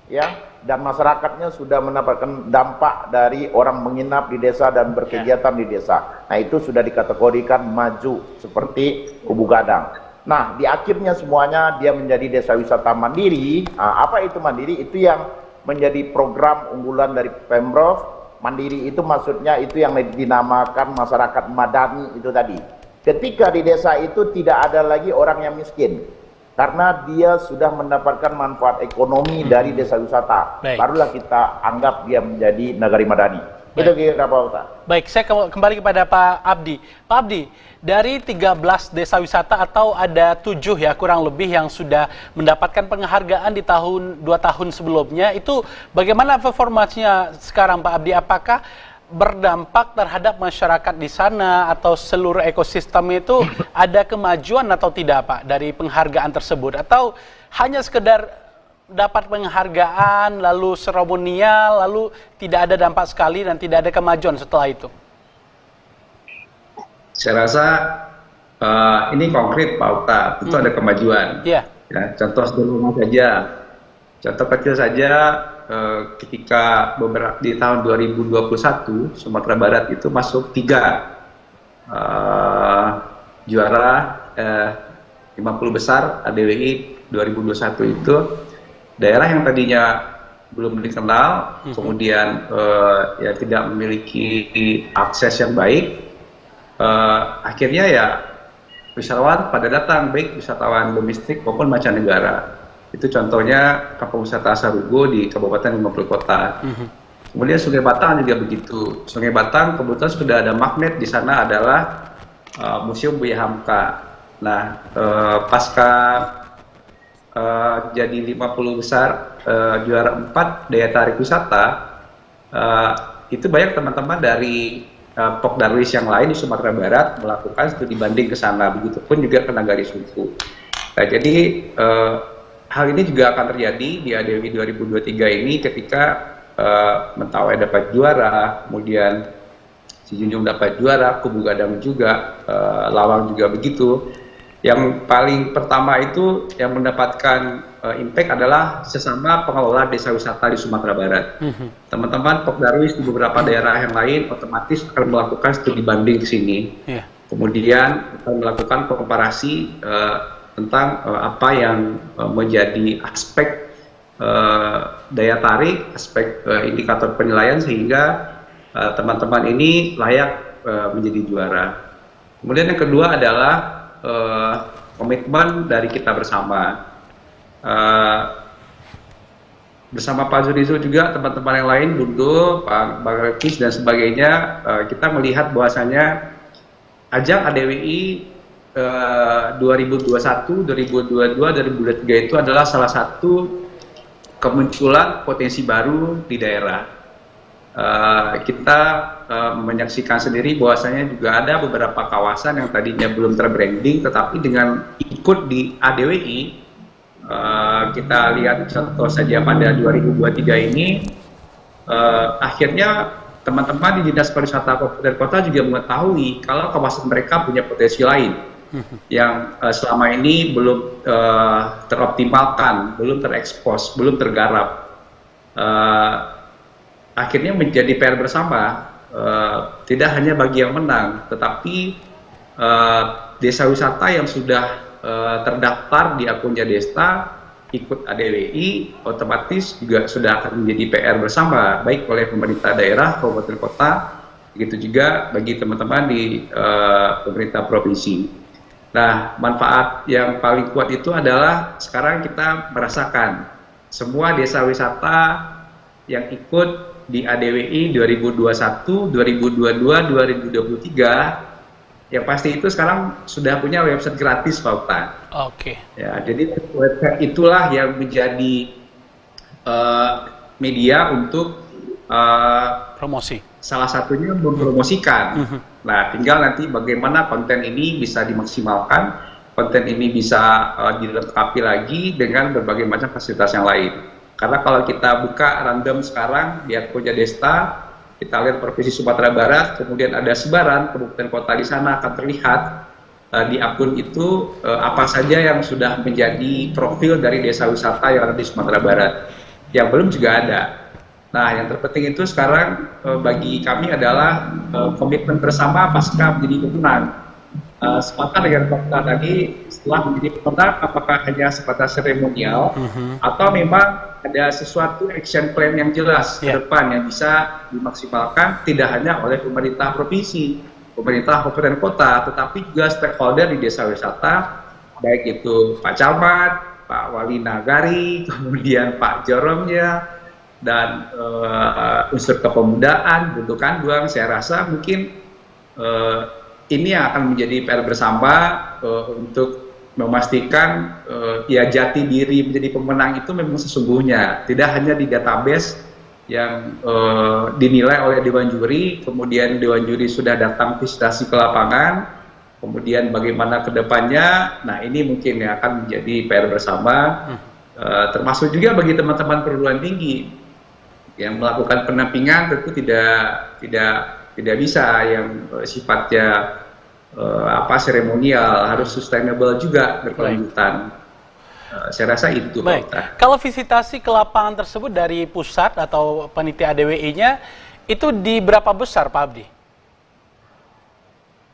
Ya, dan masyarakatnya sudah mendapatkan dampak dari orang menginap di desa dan berkegiatan di desa. Nah, itu sudah dikategorikan maju seperti Kubu Gadang. Nah, di akhirnya semuanya dia menjadi desa wisata mandiri. Nah, apa itu mandiri? Itu yang menjadi program unggulan dari Pemprov. Mandiri itu maksudnya itu yang dinamakan masyarakat madani itu tadi. Ketika di desa itu tidak ada lagi orang yang miskin, karena dia sudah mendapatkan manfaat ekonomi dari desa wisata. Barulah kita anggap dia menjadi nagari madani. Itu kira Pak Uta. Baik, saya kembali kepada Pak Abdi. Pak Abdi, dari 13 desa wisata atau ada 7 ya kurang lebih yang sudah mendapatkan penghargaan di 2 tahun sebelumnya, itu bagaimana performanya sekarang Pak Abdi? Apakah berdampak terhadap masyarakat di sana atau seluruh ekosistem itu ada kemajuan atau tidak Pak dari penghargaan tersebut? Atau hanya sekedar dapat penghargaan, lalu seremonial, lalu tidak ada dampak sekali dan tidak ada kemajuan setelah itu? Saya rasa ini konkret Pak Uta, tentu ada kemajuan. Yeah. Ya, contoh sederhana saja, contoh kecil saja, ketika di tahun 2021 Sumatera Barat itu masuk 3 juara 50 besar ADWI 2021 itu. Daerah yang tadinya belum dikenal, kemudian ya tidak memiliki akses yang baik, akhirnya ya wisatawan pada datang, baik wisatawan domestik maupun mancanegara. Itu contohnya Kampung Wisata Sarugo di Kabupaten 50 Kota. Kemudian Sungai Batang juga begitu. Sungai Batang kebetulan sudah ada magnet di sana adalah Museum Buya Hamka. Nah, pasca jadi 50 besar juara 4 daya tarik wisata, itu banyak teman-teman dari Pok Darwis yang lain di Sumatera Barat melakukan studi banding ke sana, begitupun juga ke Nagari Suku. Nah, jadi hal ini juga akan terjadi di ADWI 2023 ini ketika Mentawai dapat juara, kemudian Si Junjung dapat juara, Kubu Gadang juga, Lawang juga begitu. Yang paling pertama itu yang mendapatkan impact adalah sesama pengelola desa wisata di Sumatera Barat. Teman-teman Pok Darwis di beberapa daerah yang lain otomatis akan melakukan studi banding ke sini. Kemudian akan melakukan komparasi tentang apa yang menjadi aspek daya tarik, aspek indikator penilaian sehingga teman-teman ini layak menjadi juara. Kemudian yang kedua adalah komitmen dari kita bersama. Bersama Pak Zurizo juga, teman-teman yang lain, Bundo, Pak Bagrakis dan sebagainya, kita melihat bahwasanya ajang ADWI 2021, 2022, 2023 itu adalah salah satu kemunculan potensi baru di daerah. Kita menyaksikan sendiri bahwasanya juga ada beberapa kawasan yang tadinya belum terbranding, tetapi dengan ikut di ADWI, kita lihat contoh saja pada 2023 ini, akhirnya teman-teman di Dinas Pariwisata Kabupaten Kota juga mengetahui kalau kawasan mereka punya potensi lain yang selama ini belum teroptimalkan, belum terekspos, belum tergarap. Akhirnya menjadi PR bersama, tidak hanya bagi yang menang, tetapi desa wisata yang sudah terdaftar di akunnya Desta ikut ADWI otomatis juga sudah akan menjadi PR bersama, baik oleh pemerintah daerah, kabupaten kota, begitu juga bagi teman-teman di pemerintah provinsi. Nah, manfaat yang paling kuat itu adalah sekarang kita merasakan semua desa wisata yang ikut di ADWI 2021, 2022, 2023, yang pasti itu sekarang sudah punya website gratis, Pak Uta. Oke. Ya, jadi website itulah yang menjadi media untuk promosi. Salah satunya mempromosikan. Nah, tinggal nanti bagaimana konten ini bisa dimaksimalkan, konten ini bisa dilengkapi lagi dengan berbagai macam fasilitas yang lain. Karena kalau kita buka random sekarang di akunnya Desta, kita lihat Provinsi Sumatera Barat, kemudian ada sebaran kabupaten kota di sana, akan terlihat di akun itu apa saja yang sudah menjadi profil dari desa wisata yang ada di Sumatera Barat. Yang belum juga ada. Nah, yang terpenting itu sekarang bagi kami adalah komitmen bersama pasca menjadi pemenang. Sepakat dengan Pak tadi, setelah menjadi pemenang, apakah hanya sebatas seremonial atau memang ada sesuatu action plan yang jelas ke depan yang bisa dimaksimalkan tidak hanya oleh pemerintah provinsi, pemerintah kabupaten kota, tetapi juga stakeholder di desa wisata, baik itu Pak Camat, Pak Wali Nagari, kemudian Pak Joromnya, dan unsur kepemudaan, bentukan doang, saya rasa mungkin ini yang akan menjadi PR bersama untuk memastikan ya jati diri menjadi pemenang itu memang sesungguhnya, tidak hanya di database yang dinilai oleh Dewan Juri, kemudian Dewan Juri sudah datang visitasi ke lapangan, kemudian bagaimana ke depannya. Nah, ini mungkin yang akan menjadi PR bersama, termasuk juga bagi teman-teman perguruan tinggi yang melakukan pendampingan. Tentu tidak bisa yang sifatnya seremonial, harus sustainable juga, berkelanjutan. Saya rasa itu. Baik. Kalau visitasi ke lapangan tersebut dari pusat atau panitia ADWI-nya itu di berapa besar, Pak Abdi?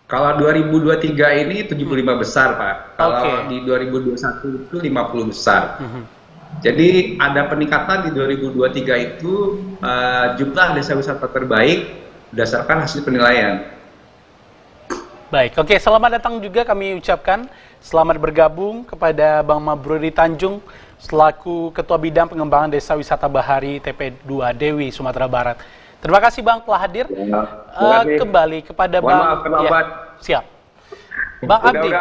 Kalau 2023 ini 75 besar, Pak. Kalau di 2021 itu 50 besar. Jadi ada peningkatan di 2023 itu jumlah desa wisata terbaik berdasarkan hasil penilaian. Baik, oke, selamat datang juga kami ucapkan. Selamat bergabung kepada Bang Mabruri Tanjung selaku Ketua Bidang Pengembangan Desa Wisata Bahari TP2 Dewi, Sumatera Barat. Terima kasih Bang telah hadir. Kembali kepada Bang. Siap. Bang Abdi,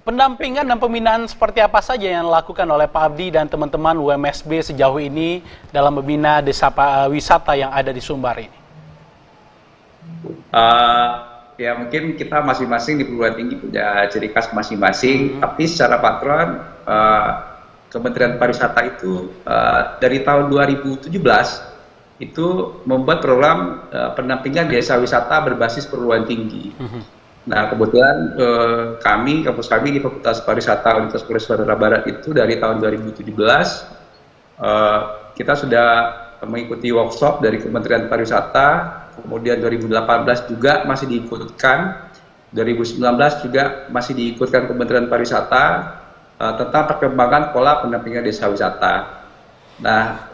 pendampingan dan pembinaan seperti apa saja yang dilakukan oleh Pak Abdi dan teman-teman UMSB sejauh ini dalam membina desa wisata yang ada di Sumbar ini? Ya mungkin kita masing-masing di perguruan tinggi punya ciri khas masing-masing, tapi secara patron Kementerian Pariwisata itu dari tahun 2017 itu membuat program pendampingan desa wisata berbasis perguruan tinggi. Nah, kebetulan kampus kami di Fakultas Pariwisata Universitas Sumatera Barat itu dari tahun 2017 kita sudah mengikuti workshop dari Kementerian Pariwisata, kemudian 2018 juga masih diikutkan, 2019 juga masih diikutkan Kementerian Pariwisata tentang perkembangan pola pendampingan desa wisata. Nah,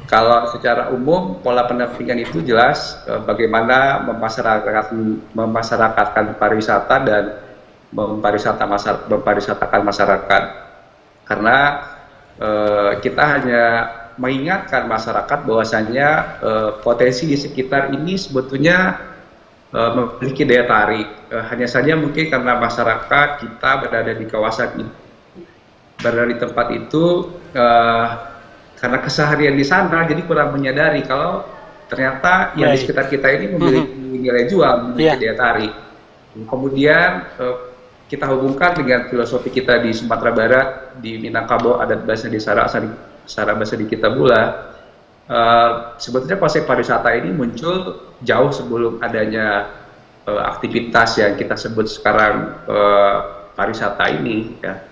kalau secara umum pola pendampingan itu jelas bagaimana memasyarakatkan pariwisata dan mempariwisatakan masyarakat. Karena kita hanya mengingatkan masyarakat bahwasannya potensi di sekitar ini sebetulnya memiliki daya tarik. Hanya saja mungkin karena masyarakat kita berada di kawasan itu, berada di tempat itu, karena keseharian di sana, jadi kurang menyadari kalau ternyata yang di sekitar kita ini memiliki nilai jual, memiliki daya tarik. Kemudian kita hubungkan dengan filosofi kita di Sumatera Barat, di Minangkabau, adat bahasa di Sara bahasa di Kitabula. Sebetulnya konsep pariwisata ini muncul jauh sebelum adanya aktivitas yang kita sebut sekarang pariwisata ini. Ya.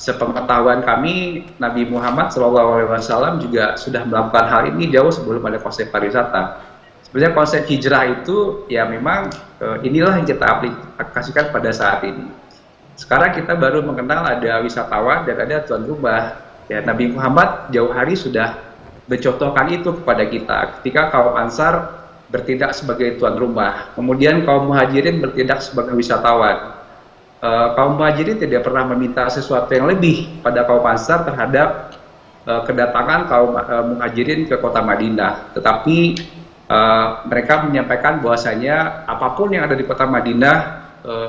Sepengetahuan kami, Nabi Muhammad SAW juga sudah melakukan hal ini jauh sebelum ada konsep pariwisata. Sebenarnya konsep hijrah itu ya memang inilah yang kita aplikasikan pada saat ini. Sekarang kita baru mengenal ada wisatawan dan ada tuan rumah. Ya, Nabi Muhammad jauh hari sudah mencontohkan itu kepada kita. Ketika kaum Ansar bertindak sebagai tuan rumah, kemudian kaum Muhajirin bertindak sebagai wisatawan. Kaum Muhajirin tidak pernah meminta sesuatu yang lebih pada kaum Ansar terhadap kedatangan kaum Muhajirin ke kota Madinah. Tetapi mereka menyampaikan bahwasanya apapun yang ada di kota Madinah,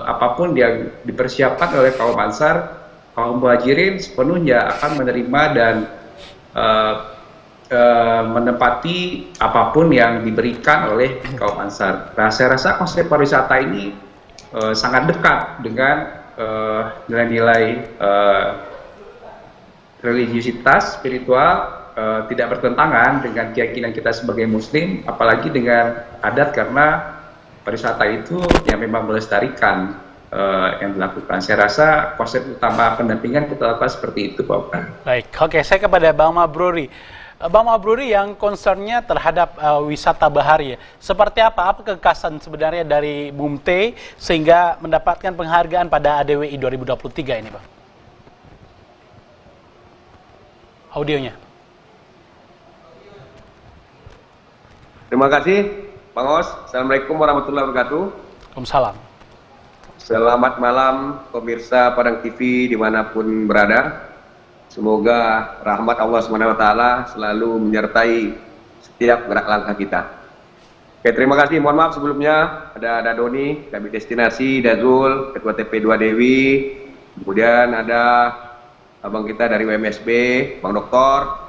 apapun yang dipersiapkan oleh kaum Ansar, kaum Muhajirin sepenuhnya akan menerima dan menempati apapun yang diberikan oleh kaum Ansar. Nah, saya rasa konsep pariwisata ini sangat dekat dengan nilai-nilai religiusitas, spiritual, tidak bertentangan dengan keyakinan kita sebagai Muslim, apalagi dengan adat, karena pariwisata itu yang memang melestarikan yang dilakukan. Saya rasa konsep utama pendampingan kita lakukan seperti itu, Pak Okan. Baik, oke, saya kepada Bang Mabruri. Bang Mabruri yang concernnya terhadap wisata bahari, seperti apa kekhasan sebenarnya dari BUMT sehingga mendapatkan penghargaan pada ADWI 2023 ini, Bang? Audionya. Terima kasih, Bang Os. Assalamualaikum warahmatullahi wabarakatuh. Waalaikumsalam. Selamat malam pemirsa Padang TV dimanapun berada. Semoga rahmat Allah SWT selalu menyertai setiap gerak langkah kita. Oke, terima kasih. Mohon maaf sebelumnya ada Doni, Kabit Destinasi, Dazul, Ketua TP2 Dewi, kemudian ada abang kita dari WMSB, Bang Doktor.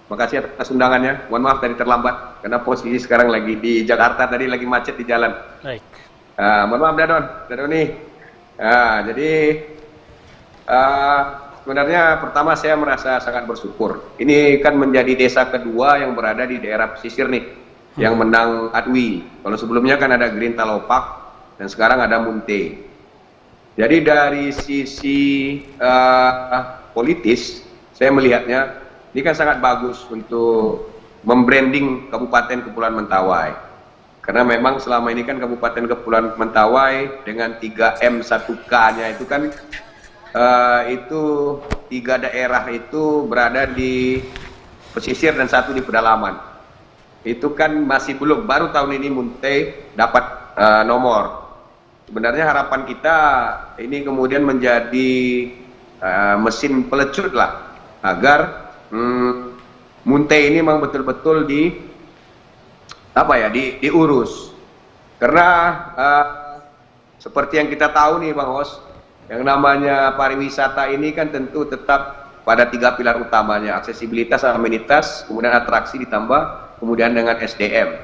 Makasih atas undangannya. Mohon maaf tadi terlambat karena posisi sekarang lagi di Jakarta, tadi lagi macet di jalan. Baik. Mohon maaf Doni. Jadi sebenarnya pertama saya merasa sangat bersyukur. Ini kan menjadi desa kedua yang berada di daerah pesisir nih, yang menang Adwi. Kalau sebelumnya kan ada Gerinta-Lopak dan sekarang ada Munte. Jadi dari sisi politis, saya melihatnya ini kan sangat bagus untuk membranding Kabupaten Kepulauan Mentawai. Karena memang selama ini kan Kabupaten Kepulauan Mentawai dengan 3M 1K-nya itu kan itu 3 daerah itu berada di pesisir dan 1 di pedalaman. Itu kan masih belum, baru tahun ini Munte dapat nomor. Sebenarnya harapan kita ini kemudian menjadi mesin pelecut lah, agar Munte ini memang betul-betul diurus. Karena seperti yang kita tahu nih Bang Hos, yang namanya pariwisata ini kan tentu tetap pada 3 pilar utamanya, aksesibilitas, amenitas, kemudian atraksi ditambah, kemudian dengan SDM.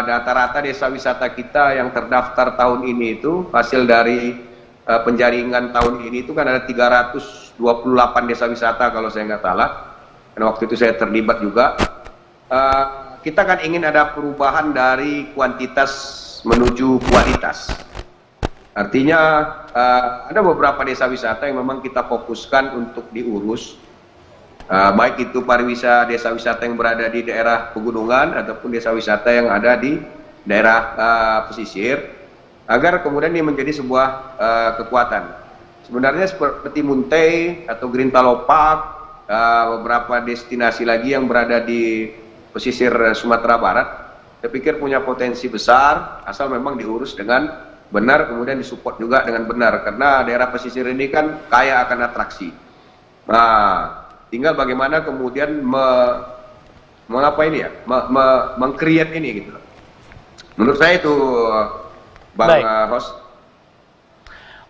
Rata-rata desa wisata kita yang terdaftar tahun ini itu hasil dari penjaringan tahun ini itu kan ada 328 desa wisata kalau saya nggak salah, karena waktu itu saya terlibat juga. Kita kan ingin ada perubahan dari kuantitas menuju kualitas. Artinya ada beberapa desa wisata yang memang kita fokuskan untuk diurus, baik itu desa wisata yang berada di daerah pegunungan ataupun desa wisata yang ada di daerah pesisir, agar kemudian ini menjadi sebuah kekuatan. Sebenarnya seperti Munte atau Gerinta-Lopak, beberapa destinasi lagi yang berada di pesisir Sumatera Barat, saya pikir punya potensi besar asal memang diurus dengan benar, kemudian disupport juga dengan benar, karena daerah pesisir ini kan kaya akan atraksi. Nah, tinggal bagaimana kemudian meng-create ini gitu. Menurut saya itu Bang Host.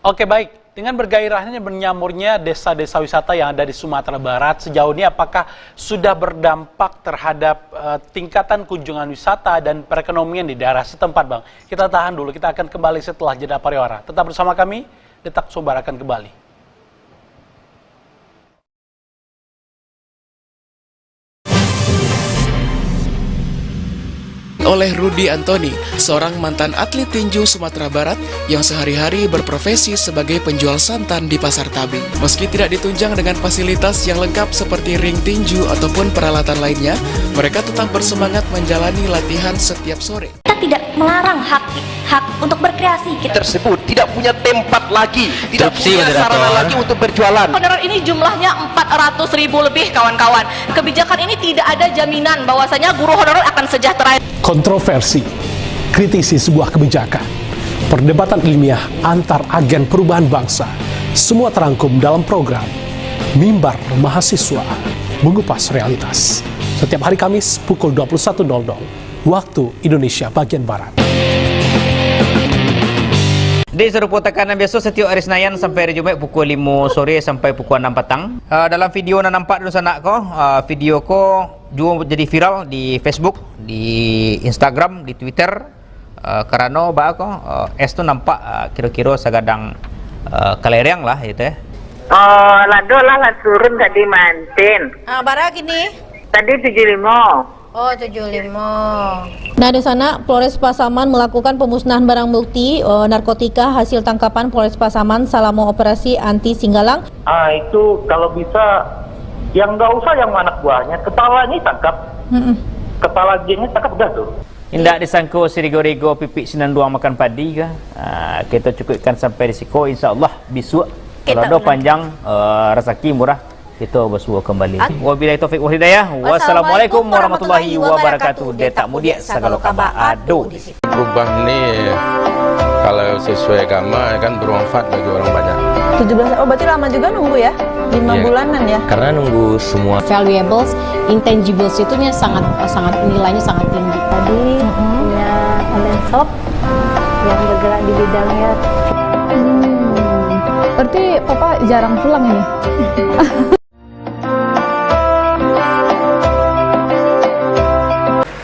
Oke, baik. Dengan bergairahnya menyamurnya desa-desa wisata yang ada di Sumatera Barat, sejauh ini apakah sudah berdampak terhadap tingkatan kunjungan wisata dan perekonomian di daerah setempat, Bang? Kita tahan dulu, kita akan kembali setelah jeda pariwara. Tetap bersama kami, Detak Sumbar akan kembali. Oleh Rudi Antoni, seorang mantan atlet tinju Sumatera Barat yang sehari-hari berprofesi sebagai penjual santan di Pasar Tabing. Meski tidak ditunjang dengan fasilitas yang lengkap seperti ring tinju ataupun peralatan lainnya, mereka tetap bersemangat menjalani latihan setiap sore. Kita tidak melarang hak untuk berkreasi. Kita tersebut tidak punya tempat lagi, tidak punya sarana lagi untuk berjualan. Honorer ini jumlahnya 400.000 lebih, kawan-kawan. Kebijakan ini tidak ada jaminan bahwasanya guru honorer akan sejahtera. Kontroversi, kritisi sebuah kebijakan, perdebatan ilmiah antar agen perubahan bangsa, semua terangkum dalam program Mimbar Mahasiswa Mengupas Realitas. Setiap hari Kamis pukul 21.00 waktu Indonesia bagian Barat. Di serupa tekanan biasa setiap hari Senin sampai hari Jumaat pukul 5 sore sampai pukul 6 petang. Dalam video yang nampak di sana video ko juga jadi viral di Facebook, di Instagram, di Twitter. Karena es tu nampak kira-kira segadang kelereng lah gitu ya. Oh, lado lah turun tadi mantin. Bara gini. Tadi 75. Oh, 75. Nah, di sana Polres Pasaman melakukan pemusnahan barang bukti narkotika hasil tangkapan Polres Pasaman selama operasi anti Singgalang. Itu kalau bisa yang nggak usah yang anak buahnya, kepalanya tangkap. Kepala gengnya tangkap udah tuh. Tidak disangka sirigo-rigo pipik 92 makan padi kah? Kita cukupkan sampai risiko, insya Allah besok kalau ada panjang rezeki murah kita bersua kembali. Wabillahi taufik wal hidayah. Wassalamualaikum warahmatullahi wabarakatuh. Detak mudia segala kabar ado. Berubah ni kalau sesuai agama kan bermanfaat bagi orang banyak. 17, oh berarti lama juga nunggu ya? 5 bulanan ya? Karena nunggu semua valuables, intangibles itu sangat nilainya sangat tinggi. Tadi punya online shop yang bergerak di bidangnya. Berarti Papa jarang pulang ini?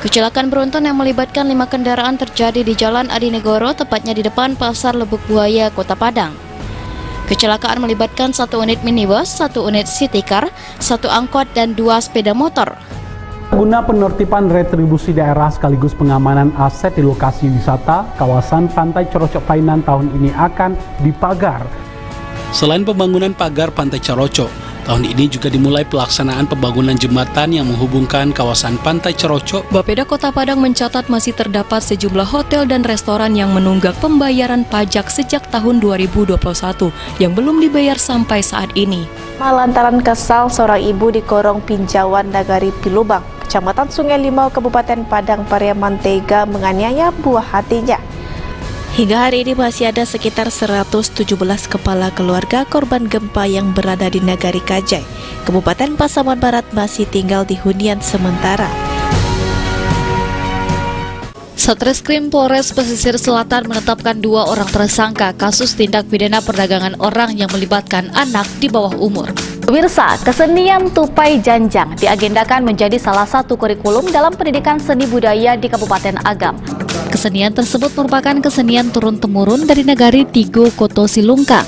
Kecelakaan beruntun yang melibatkan 5 kendaraan terjadi di Jalan Adinegoro, tepatnya di depan Pasar Lebuk Buaya, Kota Padang. Kecelakaan melibatkan 1 unit minibus, 1 unit city car, 1 angkot, dan 2 sepeda motor. Guna penertiban retribusi daerah sekaligus pengamanan aset di lokasi wisata, kawasan Pantai Corocok Painan tahun ini akan dipagar. Selain pembangunan pagar Pantai Corocok, tahun ini juga dimulai pelaksanaan pembangunan jembatan yang menghubungkan kawasan Pantai Corocok. Bapeda Kota Padang mencatat masih terdapat sejumlah hotel dan restoran yang menunggak pembayaran pajak sejak tahun 2021 yang belum dibayar sampai saat ini. Lantaran kesal, seorang ibu di Korong Pinjauan Nagari Pilubang, Kecamatan Sungai Limau, Kabupaten Padang Pariaman tega menganiaya buah hatinya. Hingga hari ini masih ada sekitar 117 kepala keluarga korban gempa yang berada di Nagari Kajai, Kabupaten Pasaman Barat masih tinggal di hunian sementara. Satreskrim Polres Pesisir Selatan menetapkan 2 orang tersangka kasus tindak pidana perdagangan orang yang melibatkan anak di bawah umur. Pemirsa, kesenian tupai janjang diagendakan menjadi salah satu kurikulum dalam pendidikan seni budaya di Kabupaten Agam. Kesenian tersebut merupakan kesenian turun-temurun dari Nagari Tigo Koto Silungkang.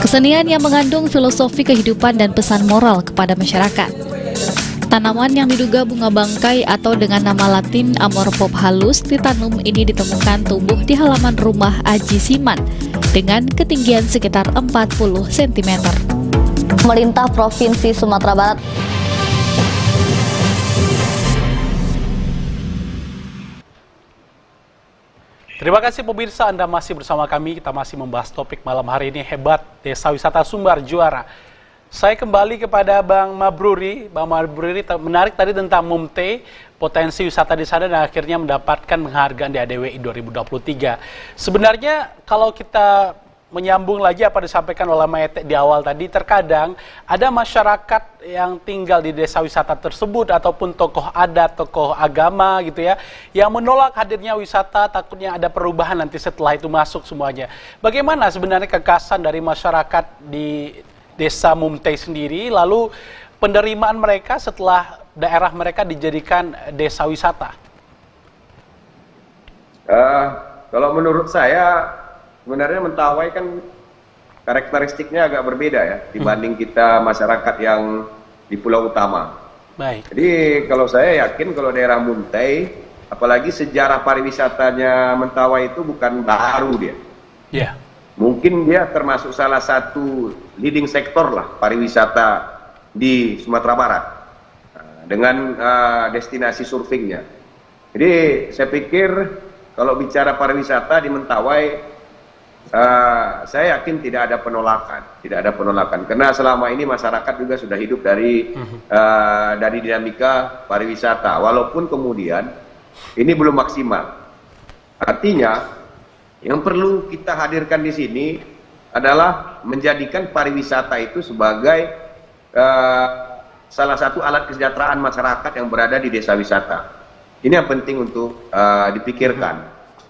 Kesenian yang mengandung filosofi kehidupan dan pesan moral kepada masyarakat. Tanaman yang diduga bunga bangkai atau dengan nama latin Amorpop halus titanum ini ditemukan tumbuh di halaman rumah Aji Siman dengan ketinggian sekitar 40 cm. Pemerintah Provinsi Sumatera Barat Terima kasih pemirsa, Anda masih bersama kami. Kita masih membahas topik malam hari ini, hebat Desa Wisata Sumbar Juara. Saya kembali kepada Bang Mabruri. Bang Mabruri menarik tadi tentang Mumtay, potensi wisata di sana dan akhirnya mendapatkan penghargaan di ADWI 2023. Sebenarnya kalau kita menyambung lagi apa disampaikan oleh Maete di awal tadi, terkadang ada masyarakat yang tinggal di desa wisata tersebut ataupun tokoh adat, tokoh agama gitu ya, yang menolak hadirnya wisata, takutnya ada perubahan nanti setelah itu masuk semuanya. Bagaimana sebenarnya kekasan dari masyarakat di desa Mumtay sendiri, lalu penerimaan mereka setelah daerah mereka dijadikan desa wisata? Kalau menurut saya sebenarnya Mentawai kan karakteristiknya agak berbeda ya dibanding kita masyarakat yang di Pulau Utama. Baik. Jadi kalau saya yakin kalau daerah Mumtay, apalagi sejarah pariwisatanya Mentawai itu bukan baru dia. Yeah. Mungkin dia termasuk salah satu leading sektor lah pariwisata di Sumatera Barat dengan destinasi surfingnya. Jadi saya pikir kalau bicara pariwisata di Mentawai, saya yakin tidak ada penolakan, karena selama ini masyarakat juga sudah hidup dari dinamika pariwisata, walaupun kemudian ini belum maksimal. Artinya yang perlu kita hadirkan di sini adalah menjadikan pariwisata itu sebagai salah satu alat kesejahteraan masyarakat yang berada di desa wisata. Ini yang penting untuk dipikirkan.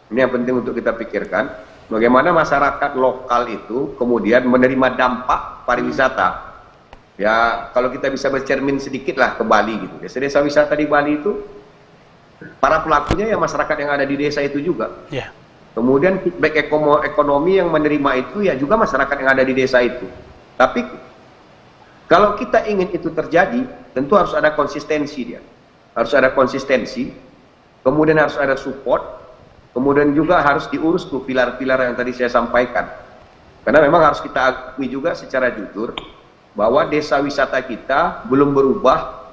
Ini yang penting untuk kita pikirkan. Bagaimana masyarakat lokal itu kemudian menerima dampak pariwisata. Ya, kalau kita bisa bercermin sedikit lah ke Bali gitu. Desa-desa wisata di Bali itu, para pelakunya ya masyarakat yang ada di desa itu juga. Yeah. Kemudian feedback ekonomi yang menerima itu ya juga masyarakat yang ada di desa itu. Tapi kalau kita ingin itu terjadi, tentu harus ada konsistensi dia. Harus ada konsistensi, kemudian harus ada support, kemudian juga harus diurus tuh pilar-pilar yang tadi saya sampaikan. Karena memang harus kita akui juga secara jujur bahwa desa wisata kita belum berubah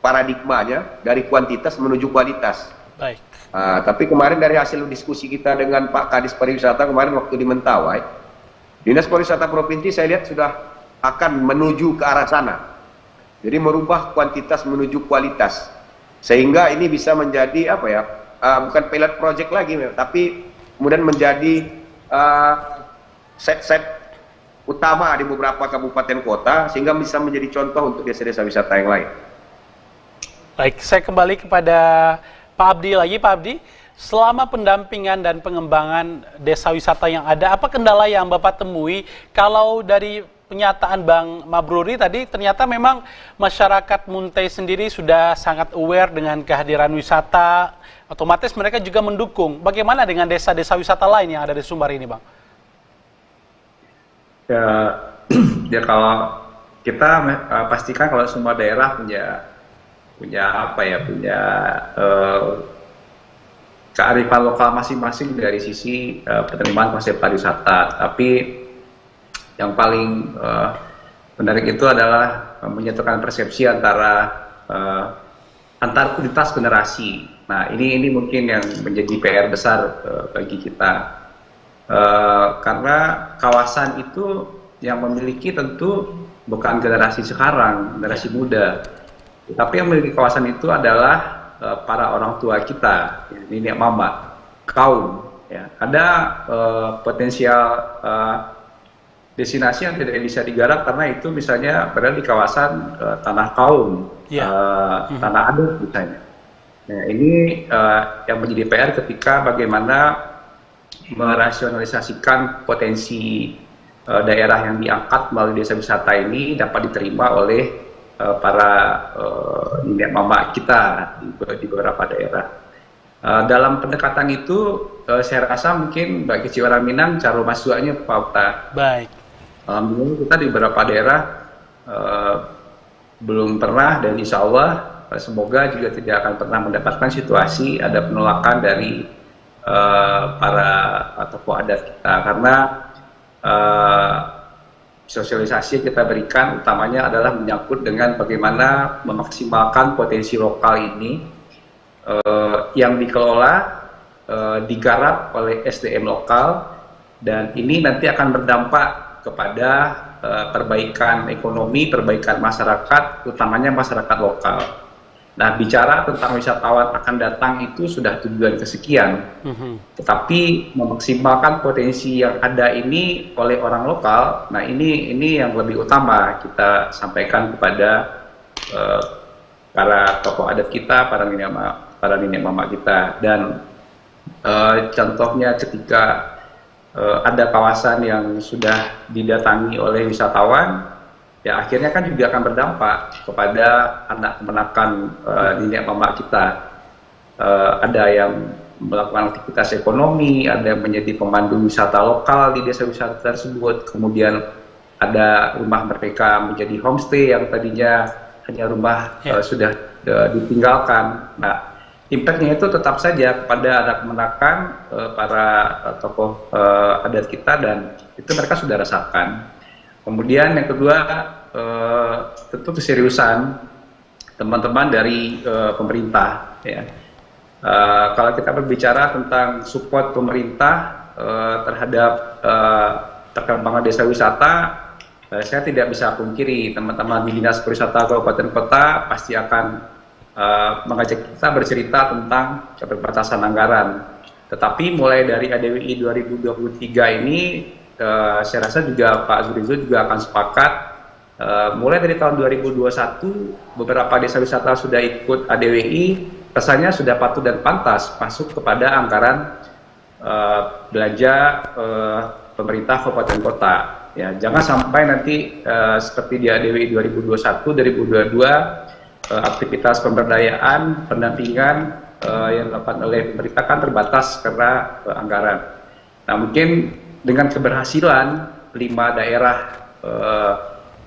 paradigmanya dari kuantitas menuju kualitas. Baik. Tapi kemarin dari hasil diskusi kita dengan Pak Kadis Pariwisata kemarin waktu di Mentawai, Dinas Pariwisata Provinsi saya lihat sudah akan menuju ke arah sana. Jadi merubah kuantitas menuju kualitas. Sehingga ini bisa menjadi apa ya? Bukan pilot project lagi, tapi kemudian menjadi set-set utama di beberapa kabupaten kota sehingga bisa menjadi contoh untuk desa-desa wisata yang lain. Baik, saya kembali kepada Pak Abdi lagi. Pak Abdi, selama pendampingan dan pengembangan desa wisata yang ada, apa kendala yang Bapak temui? Kalau dari pernyataan Bang Mabruri tadi, ternyata memang masyarakat Muntai sendiri sudah sangat aware dengan kehadiran wisata, otomatis mereka juga mendukung. Bagaimana dengan desa-desa wisata lain yang ada di Sumbar ini, Bang? Ya kalau kita pastikan kalau semua daerah punya kearifan lokal masing-masing dari sisi penerimaan konsep pariwisata. Tapi yang paling menarik itu adalah menyatukan persepsi antara lintas generasi. Nah, ini mungkin yang menjadi PR besar bagi kita. Karena kawasan itu yang memiliki tentu bukan generasi sekarang, generasi muda, tapi yang memiliki kawasan itu adalah para orang tua kita, nenek mama, kaum. Ya. Ada potensial destinasi yang tidak bisa digarap karena itu misalnya berada di kawasan tanah kaum, tanah adat misalnya. Nah, ini yang menjadi PR ketika bagaimana merasionalisasikan potensi daerah yang diangkat melalui desa wisata ini dapat diterima oleh para nenek mama kita di beberapa daerah. Dalam pendekatan itu, saya rasa mungkin bagi orang Minang cara masuknya Pak Okta. Baik. Kita di beberapa daerah belum pernah, dan insya Allah semoga juga tidak akan pernah mendapatkan situasi ada penolakan dari para tokoh adat kita, karena sosialisasi kita berikan utamanya adalah menyangkut dengan bagaimana memaksimalkan potensi lokal ini yang dikelola, digarap oleh SDM lokal, dan ini nanti akan berdampak kepada perbaikan ekonomi, perbaikan masyarakat, utamanya masyarakat lokal. Nah, bicara tentang wisatawan akan datang itu sudah tujuan kesekian, tetapi memaksimalkan potensi yang ada ini oleh orang lokal. Nah, ini yang lebih utama kita sampaikan kepada para tokoh adat kita, para nenek mama kita. Dan contohnya ketika ada kawasan yang sudah didatangi oleh wisatawan, ya akhirnya kan juga akan berdampak kepada anak kemenakan nenek mama kita. Ada yang melakukan aktivitas ekonomi, ada yang menjadi pemandu wisata lokal di desa wisata tersebut, kemudian ada rumah mereka menjadi homestay yang tadinya hanya rumah sudah ditinggalkan. Nah, impactnya itu tetap saja kepada anak kemenakan para tokoh adat kita, dan itu mereka sudah rasakan. Kemudian yang kedua, tentu keseriusan teman-teman dari pemerintah. Ya. Kalau kita berbicara tentang support pemerintah terhadap perkembangan desa wisata, saya tidak bisa pungkiri teman-teman di Dinas Pariwisata Kabupaten Kota pasti akan mengajak kita bercerita tentang keterbatasan anggaran. Tetapi mulai dari ADWI 2023 ini, saya rasa juga Pak Zurizo juga akan sepakat, mulai dari tahun 2021 beberapa desa wisata sudah ikut ADWI, rasanya sudah patut dan pantas masuk kepada anggaran belanja pemerintah kabupaten kota. Ya, jangan sampai nanti seperti di ADWI 2021-2022 aktivitas pemberdayaan, pendampingan yang dilakukan oleh pemerintah kan terbatas karena anggaran. Nah, mungkin dengan keberhasilan 5 daerah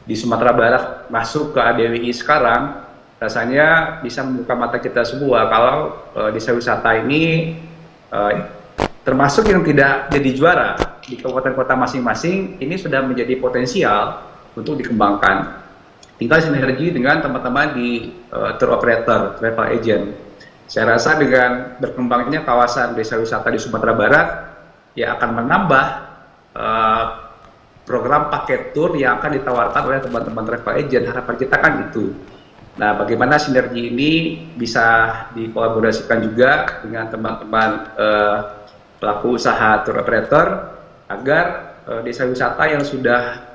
di Sumatera Barat masuk ke ADWI sekarang, rasanya bisa membuka mata kita semua kalau desa wisata ini termasuk yang tidak jadi juara di kabupaten kota masing-masing, ini sudah menjadi potensial untuk dikembangkan. Tinggal sinergi dengan teman-teman di tour operator, travel agent. Saya rasa dengan berkembangnya kawasan desa wisata di Sumatera Barat, ya akan menambah program paket tour yang akan ditawarkan oleh teman-teman travel agent. Harapan kita kan itu. Nah, bagaimana sinergi ini bisa dikolaborasikan juga dengan teman-teman pelaku usaha tour operator agar desa wisata yang sudah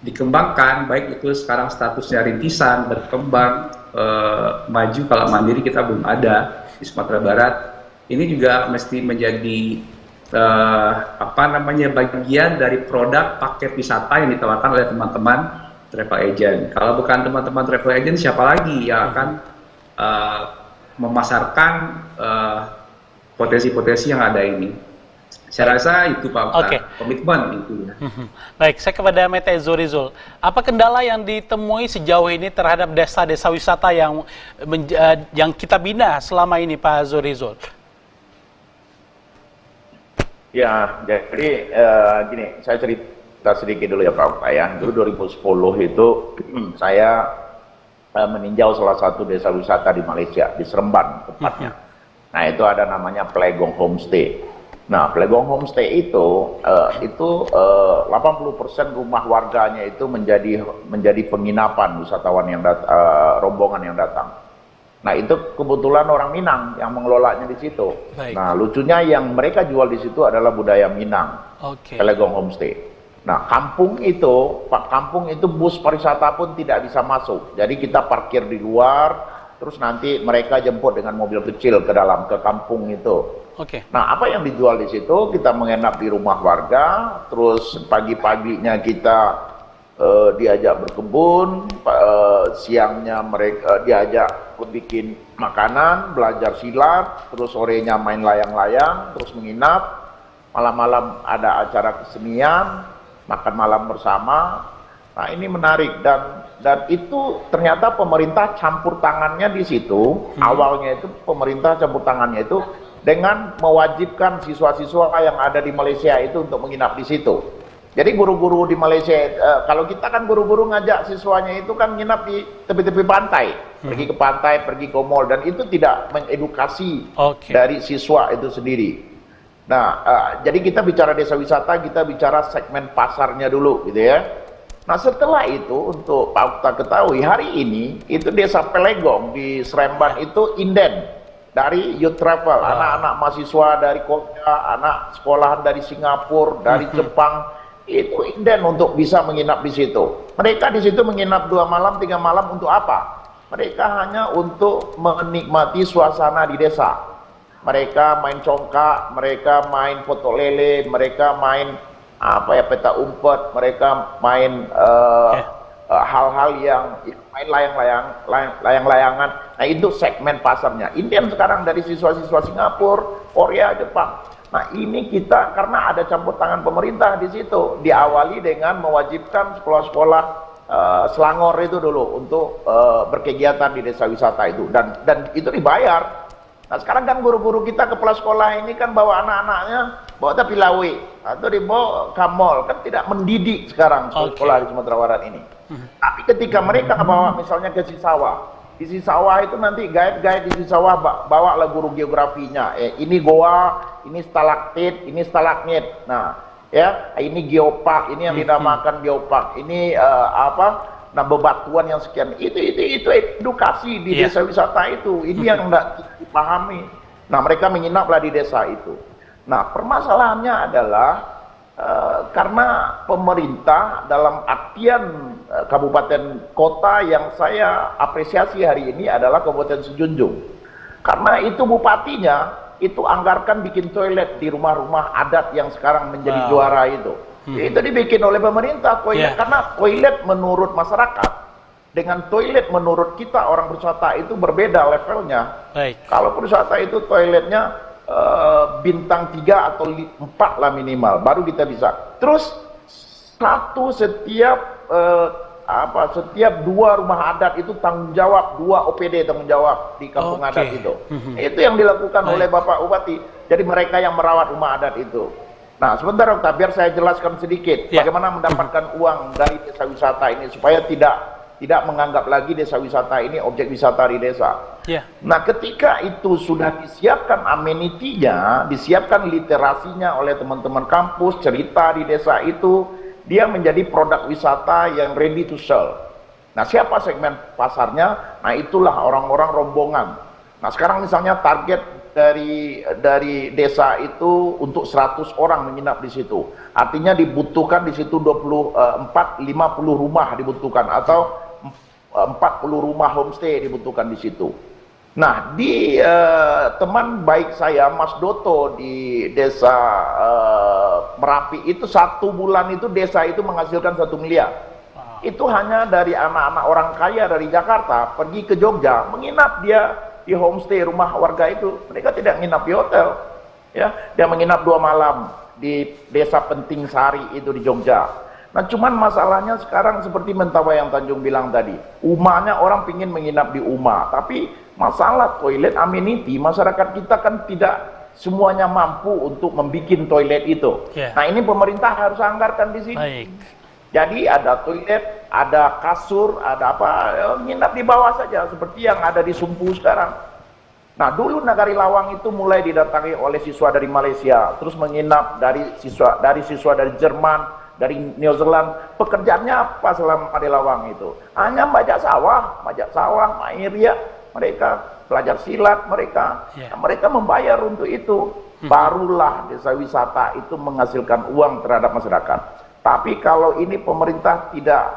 dikembangkan, baik itu sekarang statusnya rintisan, berkembang, maju. Kalau mandiri kita belum ada di Sumatera Barat. Ini juga mesti menjadi bagian dari produk paket wisata yang ditawarkan oleh teman-teman travel agent. Kalau bukan teman-teman travel agent, siapa lagi yang akan memasarkan potensi-potensi yang ada ini? Saya rasa itu Pak Ustaz, komitmen itu ya. Baik, saya kepada Mete Zorizul. Apa kendala yang ditemui sejauh ini terhadap desa-desa wisata yang kita bina selama ini, Pak Zorizul? Ya, jadi gini, saya cerita sedikit dulu ya Pak Ustaz ya. Dulu 2010 itu saya meninjau salah satu desa wisata di Malaysia, di Seremban tepatnya. Nah, itu ada namanya Plegong Homestay. Nah, Plegong Homestay itu 80% rumah warganya itu menjadi penginapan wisatawan yang rombongan yang datang. Nah, itu kebetulan orang Minang yang mengelolanya di situ. Baik. Nah, lucunya yang mereka jual di situ adalah budaya Minang. Plegong Homestay. Nah, kampung itu bus pariwisata pun tidak bisa masuk. Jadi kita parkir di luar, terus nanti mereka jemput dengan mobil kecil ke kampung itu. Nah, apa yang dijual di situ, kita menginap di rumah warga, terus pagi-paginya kita diajak berkebun, siangnya mereka diajak bikin makanan, belajar silat, terus sorenya main layang-layang, terus menginap, malam-malam ada acara kesenian, makan malam bersama. Nah, ini menarik dan itu ternyata pemerintah campur tangannya di situ. Awalnya itu pemerintah campur tangannya itu dengan mewajibkan siswa-siswa yang ada di Malaysia itu untuk menginap di situ. Jadi guru-guru di Malaysia, kalau kita kan guru-guru ngajak siswanya itu kan nginap di tepi-tepi pantai, pergi ke pantai, pergi ke mall, dan itu tidak mengedukasi dari siswa itu sendiri. Nah, jadi kita bicara desa wisata, kita bicara segmen pasarnya dulu, gitu ya. Nah, setelah itu untuk Pak Ustaz ketahui, hari ini itu desa Plegong di Seremban itu inden dari youth travel, anak-anak mahasiswa dari Korea, anak sekolahan dari Singapura, dari Jepang, itu inden untuk bisa menginap di situ. Mereka di situ menginap 2 malam, 3 malam untuk apa? Mereka hanya untuk menikmati suasana di desa. Mereka main congkak, mereka main foto lele, mereka main peta umpet, mereka main hal-hal yang main layang-layangan. Nah, itu segmen pasarnya. Indian sekarang dari siswa-siswa Singapura, Korea, Jepang. Nah, ini kita karena ada campur tangan pemerintah di situ, diawali dengan mewajibkan sekolah-sekolah Selangor itu dulu untuk berkegiatan di desa wisata itu, dan itu dibayar. Nah, sekarang kan guru-guru kita kepala sekolah ini kan bawa anak-anaknya bawa tapi lawe atau dibawa ke mall, kan tidak mendidik sekarang sekolah di Sumatera Barat ini. Tapi ketika mereka bawa misalnya ke Sisawa, di Sisawa itu nanti guide-guide di Sisawa bawa lah guru geografinya. Ini goa, ini stalaktit, ini stalagmit. Nah, ya, ini geopark, ini yang dinamakan geopark. Ini nah, bebatuan yang sekian. Itu edukasi di desa wisata itu. Ini yang tidak dipahami. Nah, mereka menginaplah di desa itu. Nah, permasalahannya adalah karena pemerintah dalam artian kabupaten kota yang saya apresiasi hari ini adalah Kabupaten Sejunjung. Karena itu bupatinya itu anggarkan bikin toilet di rumah-rumah adat yang sekarang menjadi juara itu. Itu dibikin oleh pemerintah toilet, karena toilet menurut masyarakat dengan toilet menurut kita orang berwisata itu berbeda levelnya. Kalau berwisata itu toiletnya bintang 3 atau 4 lah minimal, baru kita bisa. Terus setiap 2 rumah adat itu tanggung jawab, 2 OPD tanggung jawab di kampung adat itu. Itu yang dilakukan oleh Bapak Bupati. Jadi mereka yang merawat rumah adat itu. Nah, sebentar Dokter, biar saya jelaskan sedikit bagaimana mendapatkan uang dari desa wisata ini supaya tidak menganggap lagi desa wisata ini objek wisata di desa. Nah, ketika itu sudah disiapkan amenitinya, disiapkan literasinya oleh teman-teman kampus, cerita di desa itu, dia menjadi produk wisata yang ready to sell. Nah, siapa segmen pasarnya? Nah, itulah orang-orang rombongan. Nah, sekarang misalnya target dari desa itu untuk 100 orang menginap di situ. Artinya dibutuhkan di situ 50 rumah dibutuhkan, atau 40 rumah homestay dibutuhkan di situ. Nah, di teman baik saya Mas Doto di desa Merapi itu 1 bulan itu desa itu menghasilkan 1 miliar. Itu hanya dari anak-anak orang kaya dari Jakarta pergi ke Jogja menginap dia di homestay rumah warga itu. Mereka tidak menginap di hotel, ya, dia menginap 2 malam di desa Penting Sari itu di Jogja. Nah, cuman masalahnya sekarang seperti Mentawai yang Tanjung bilang tadi, umahnya orang pingin menginap di umah, tapi masalah toilet amenity masyarakat kita kan tidak semuanya mampu untuk membuat toilet itu. Nah, ini pemerintah harus anggarkan di sini. Baik. Jadi ada toilet, ada kasur, ada apa, nginap di bawah saja seperti yang ada di Sumpu sekarang. Nah, dulu Nagari Lawang itu mulai didatangi oleh siswa dari Malaysia, terus menginap dari siswa dari Jerman, dari New Zealand. Pekerjaannya apa selama di Lawang itu? Hanya majak sawah, main riak, mereka belajar silat, mereka membayar untuk itu. Barulah desa wisata itu menghasilkan uang terhadap masyarakat. Tapi kalau ini pemerintah tidak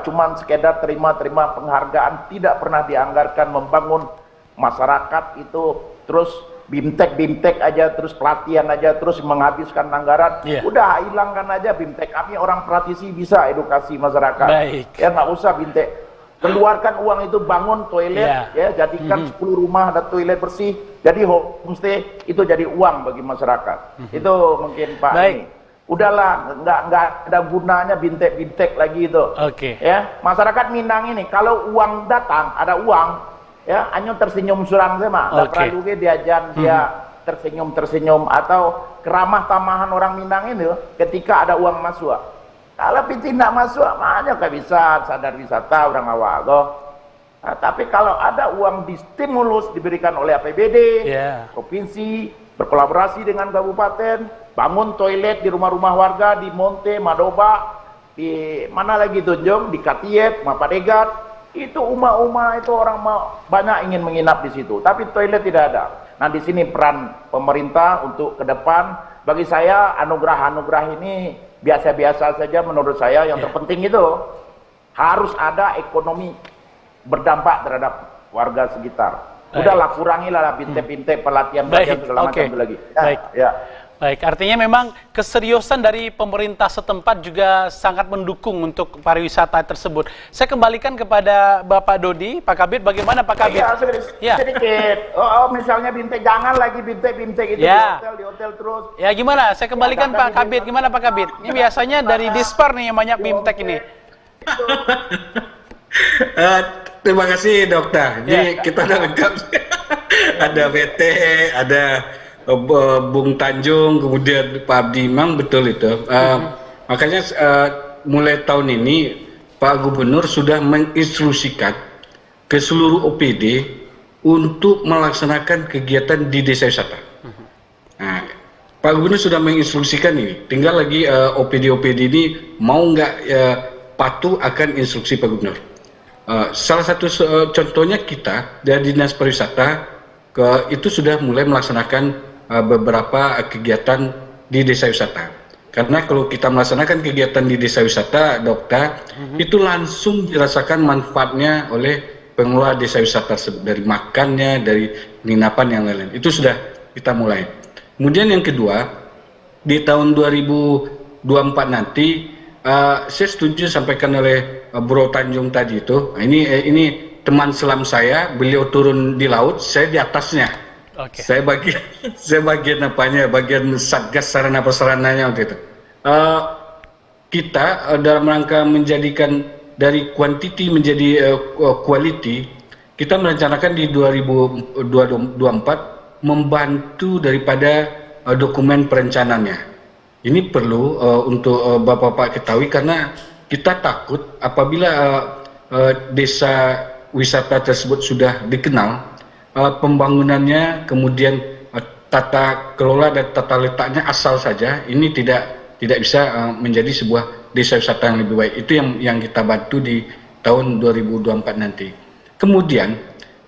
cuman sekedar terima penghargaan, tidak pernah dianggarkan membangun masyarakat itu, terus bimtek aja, terus pelatihan aja, terus menghabiskan anggaran. Udah hilangkan aja bimtek. Kami orang praktisi bisa edukasi masyarakat. Ya nggak usah bimtek. Keluarkan uang itu, bangun toilet, ya, jadikan 10 rumah ada toilet bersih, jadi homestay itu jadi uang bagi masyarakat. Itu mungkin Pak. Ini. Udahlah, nggak ada gunanya bintek lagi itu. Ya, masyarakat Minang ini kalau uang datang, ada uang, ya, hanya tersenyum surang sama. Nggak perlu diajan dia tersenyum atau keramah tamahan orang Minang ini ketika ada uang masuk. Kalau tidak masuk, makanya nggak bisa sadar wisata orang awak. Nah, tapi kalau ada uang distimulus diberikan oleh APBD, provinsi berkolaborasi dengan kabupaten, bangun toilet di rumah-rumah warga di Monte, Madoba, di mana lagi Tunjung, di Katiet, Mapadegat, itu umah-umah itu orang banyak ingin menginap di situ, tapi toilet tidak ada. Nah, di sini peran pemerintah untuk ke depan. Bagi saya anugerah-anugerah ini biasa-biasa saja menurut saya. Yang terpenting itu harus ada ekonomi berdampak terhadap warga sekitar. Udahlah, kurangilah bintek-bintek pelatihan segala macam itu lagi. Baik, artinya memang keseriusan dari pemerintah setempat juga sangat mendukung untuk pariwisata tersebut. Saya kembalikan kepada Bapak Dodi. Pak Kabid, bagaimana Pak Kabid? Sedikit. Misalnya bintek, jangan lagi bintek itu di hotel terus. Ya, gimana? Saya kembalikan Pak Kabid. Gimana Pak Kabid? Ini biasanya dari Dispar nih yang banyak bintek ini. Terima kasih dokter. Jadi kita udah lengkap. Ada BT, ada Bung Tanjung, kemudian Pak Abdi, memang betul itu. Makanya mulai tahun ini Pak Gubernur sudah menginstruksikan ke seluruh OPD untuk melaksanakan kegiatan di desa wisata. Nah, Pak Gubernur sudah menginstruksikan ini. Tinggal lagi OPD-OPD ini mau nggak patuh akan instruksi Pak Gubernur. Salah satu contohnya kita dari Dinas Pariwisata itu sudah mulai melaksanakan beberapa kegiatan di desa wisata. Karena kalau kita melaksanakan kegiatan di desa wisata, dokter, itu langsung dirasakan manfaatnya oleh pengelola desa wisata tersebut, dari makannya, dari penginapan yang lain-lain. Itu sudah kita mulai. Kemudian yang kedua, di tahun 2024 nanti, saya setuju sampaikan oleh Bro Tanjung tadi itu. Ini teman selam saya, beliau turun di laut, saya di atasnya. Saya bagian apanya, bagian satgas sarana prasarananya waktu itu. Kita dalam rangka menjadikan dari quantity menjadi quality, kita merencanakan di 2024 membantu daripada dokumen perencanaannya. Ini perlu untuk Bapak-Bapak ketahui, karena kita takut apabila desa wisata tersebut sudah dikenal, pembangunannya, kemudian tata kelola dan tata letaknya asal saja, ini tidak bisa menjadi sebuah desa wisata yang lebih baik. Itu yang kita bantu di tahun 2024 nanti. Kemudian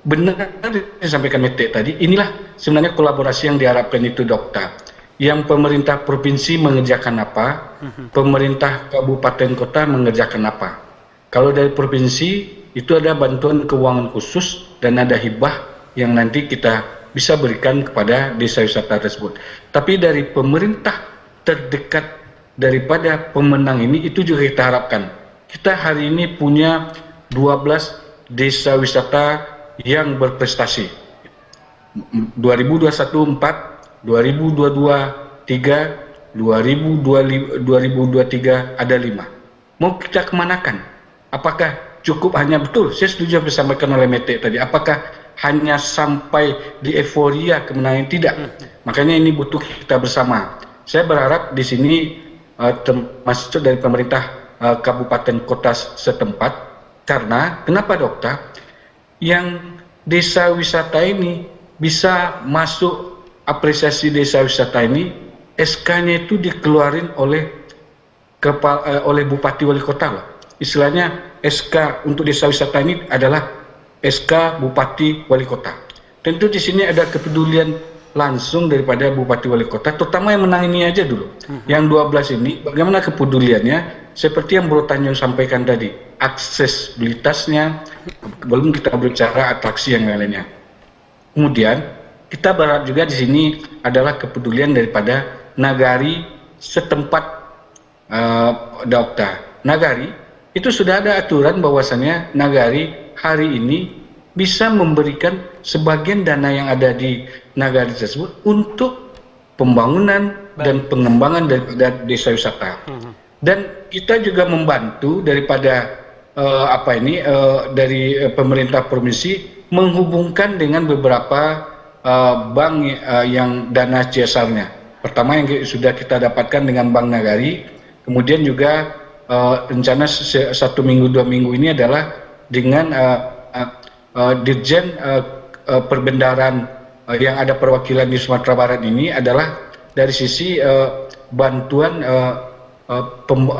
benar yang disampaikan Mete tadi, inilah sebenarnya kolaborasi yang diharapkan itu, Dokter. Yang pemerintah provinsi mengerjakan apa, pemerintah kabupaten kota mengerjakan apa. Kalau dari provinsi itu ada bantuan keuangan khusus dan ada hibah yang nanti kita bisa berikan kepada desa wisata tersebut. Tapi dari pemerintah terdekat daripada pemenang ini itu juga kita harapkan. Kita hari ini punya 12 desa wisata yang berprestasi. 2021 4, 2022 3, 2023 ada 5. Mau kita kemanakan? Apakah cukup hanya betul? Saya setuju apa disampaikan oleh Mete tadi. Apakah hanya sampai di euforia kemenangan? Tidak. Makanya ini butuh kita bersama. Saya berharap di sini termasuk dari pemerintah kabupaten kota setempat. Karena kenapa, Dokter? Yang desa wisata ini bisa masuk apresiasi desa wisata ini, SK-nya itu dikeluarin oleh Bupati Wali Kota loh. Istilahnya SK untuk desa wisata ini adalah SK Bupati Wali Kota. Tentu di sini ada kepedulian langsung daripada Bupati Wali Kota, terutama yang menang ini aja dulu. Yang 12 ini, bagaimana kepeduliannya? Seperti yang Bro Tanjung sampaikan tadi, aksesibilitasnya, belum kita berbicara atraksi yang lainnya. Kemudian kita berharap juga di sini adalah kepedulian daripada nagari setempat, Dokter. Nagari itu sudah ada aturan bahwasannya nagari hari ini bisa memberikan sebagian dana yang ada di nagari tersebut untuk pembangunan dan pengembangan daripada desa wisata. Dan kita juga membantu daripada dari pemerintah provinsi menghubungkan dengan beberapa bank yang dana CSR-nya. Pertama yang sudah kita dapatkan dengan Bank Nagari, kemudian juga rencana 1 minggu 2 minggu ini adalah dengan Dirjen Perbendaharaan yang ada perwakilan di Sumatera Barat ini adalah dari sisi bantuan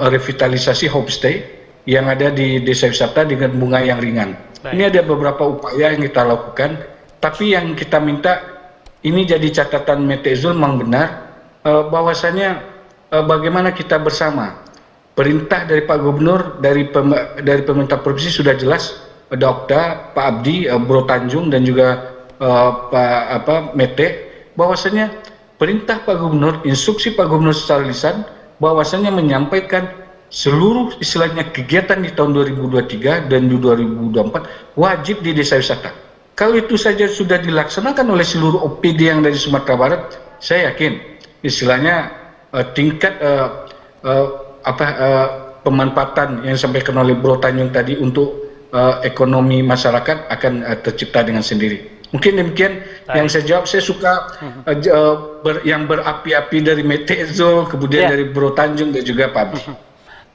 revitalisasi homestay yang ada di desa wisata dengan bunga yang ringan. Ini ada beberapa upaya yang kita lakukan, tapi yang kita minta ini jadi catatan Mete Zul memang benar bahwasanya bagaimana kita bersama. Perintah dari Pak Gubernur, dari pemerintah provinsi sudah jelas, Dokter, Pak Abdi, Bro Tanjung dan juga Pak Mete, bahwasanya perintah Pak Gubernur, instruksi Pak Gubernur secara lisan, bahwasanya menyampaikan seluruh istilahnya kegiatan di tahun 2023 dan 2024 wajib di desa wisata. Kalau itu saja sudah dilaksanakan oleh seluruh OPD yang dari Sumatera Barat, saya yakin istilahnya tingkat pemanfaatan yang disampaikan oleh Bro Tanjung tadi untuk ekonomi masyarakat akan tercipta dengan sendiri. Mungkin demikian yang saya jawab. Saya suka yang berapi-api dari Mete Zul, kemudian dari Bro Tanjung dan juga Pak Abdi.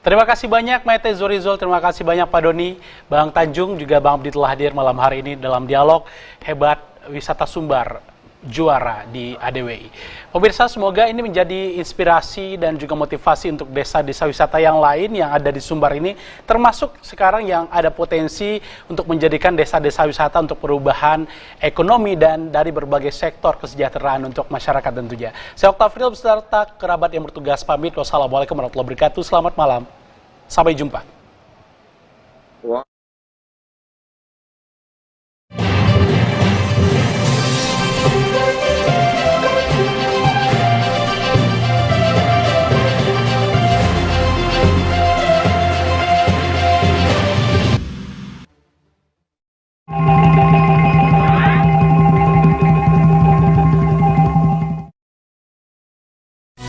Terima kasih banyak Mete Zurizul, terima kasih banyak Pak Doni, Bang Tanjung, juga Bang Abdi telah hadir malam hari ini dalam dialog Hebat Wisata Sumbar Juara di ADWI. Pemirsa, semoga ini menjadi inspirasi dan juga motivasi untuk desa-desa wisata yang lain yang ada di Sumbar ini, termasuk sekarang yang ada potensi untuk menjadikan desa-desa wisata untuk perubahan ekonomi dan dari berbagai sektor kesejahteraan untuk masyarakat tentunya. Saya Oktavriel beserta kerabat yang bertugas pamit. Wassalamualaikum warahmatullahi wabarakatuh. Selamat malam. Sampai jumpa.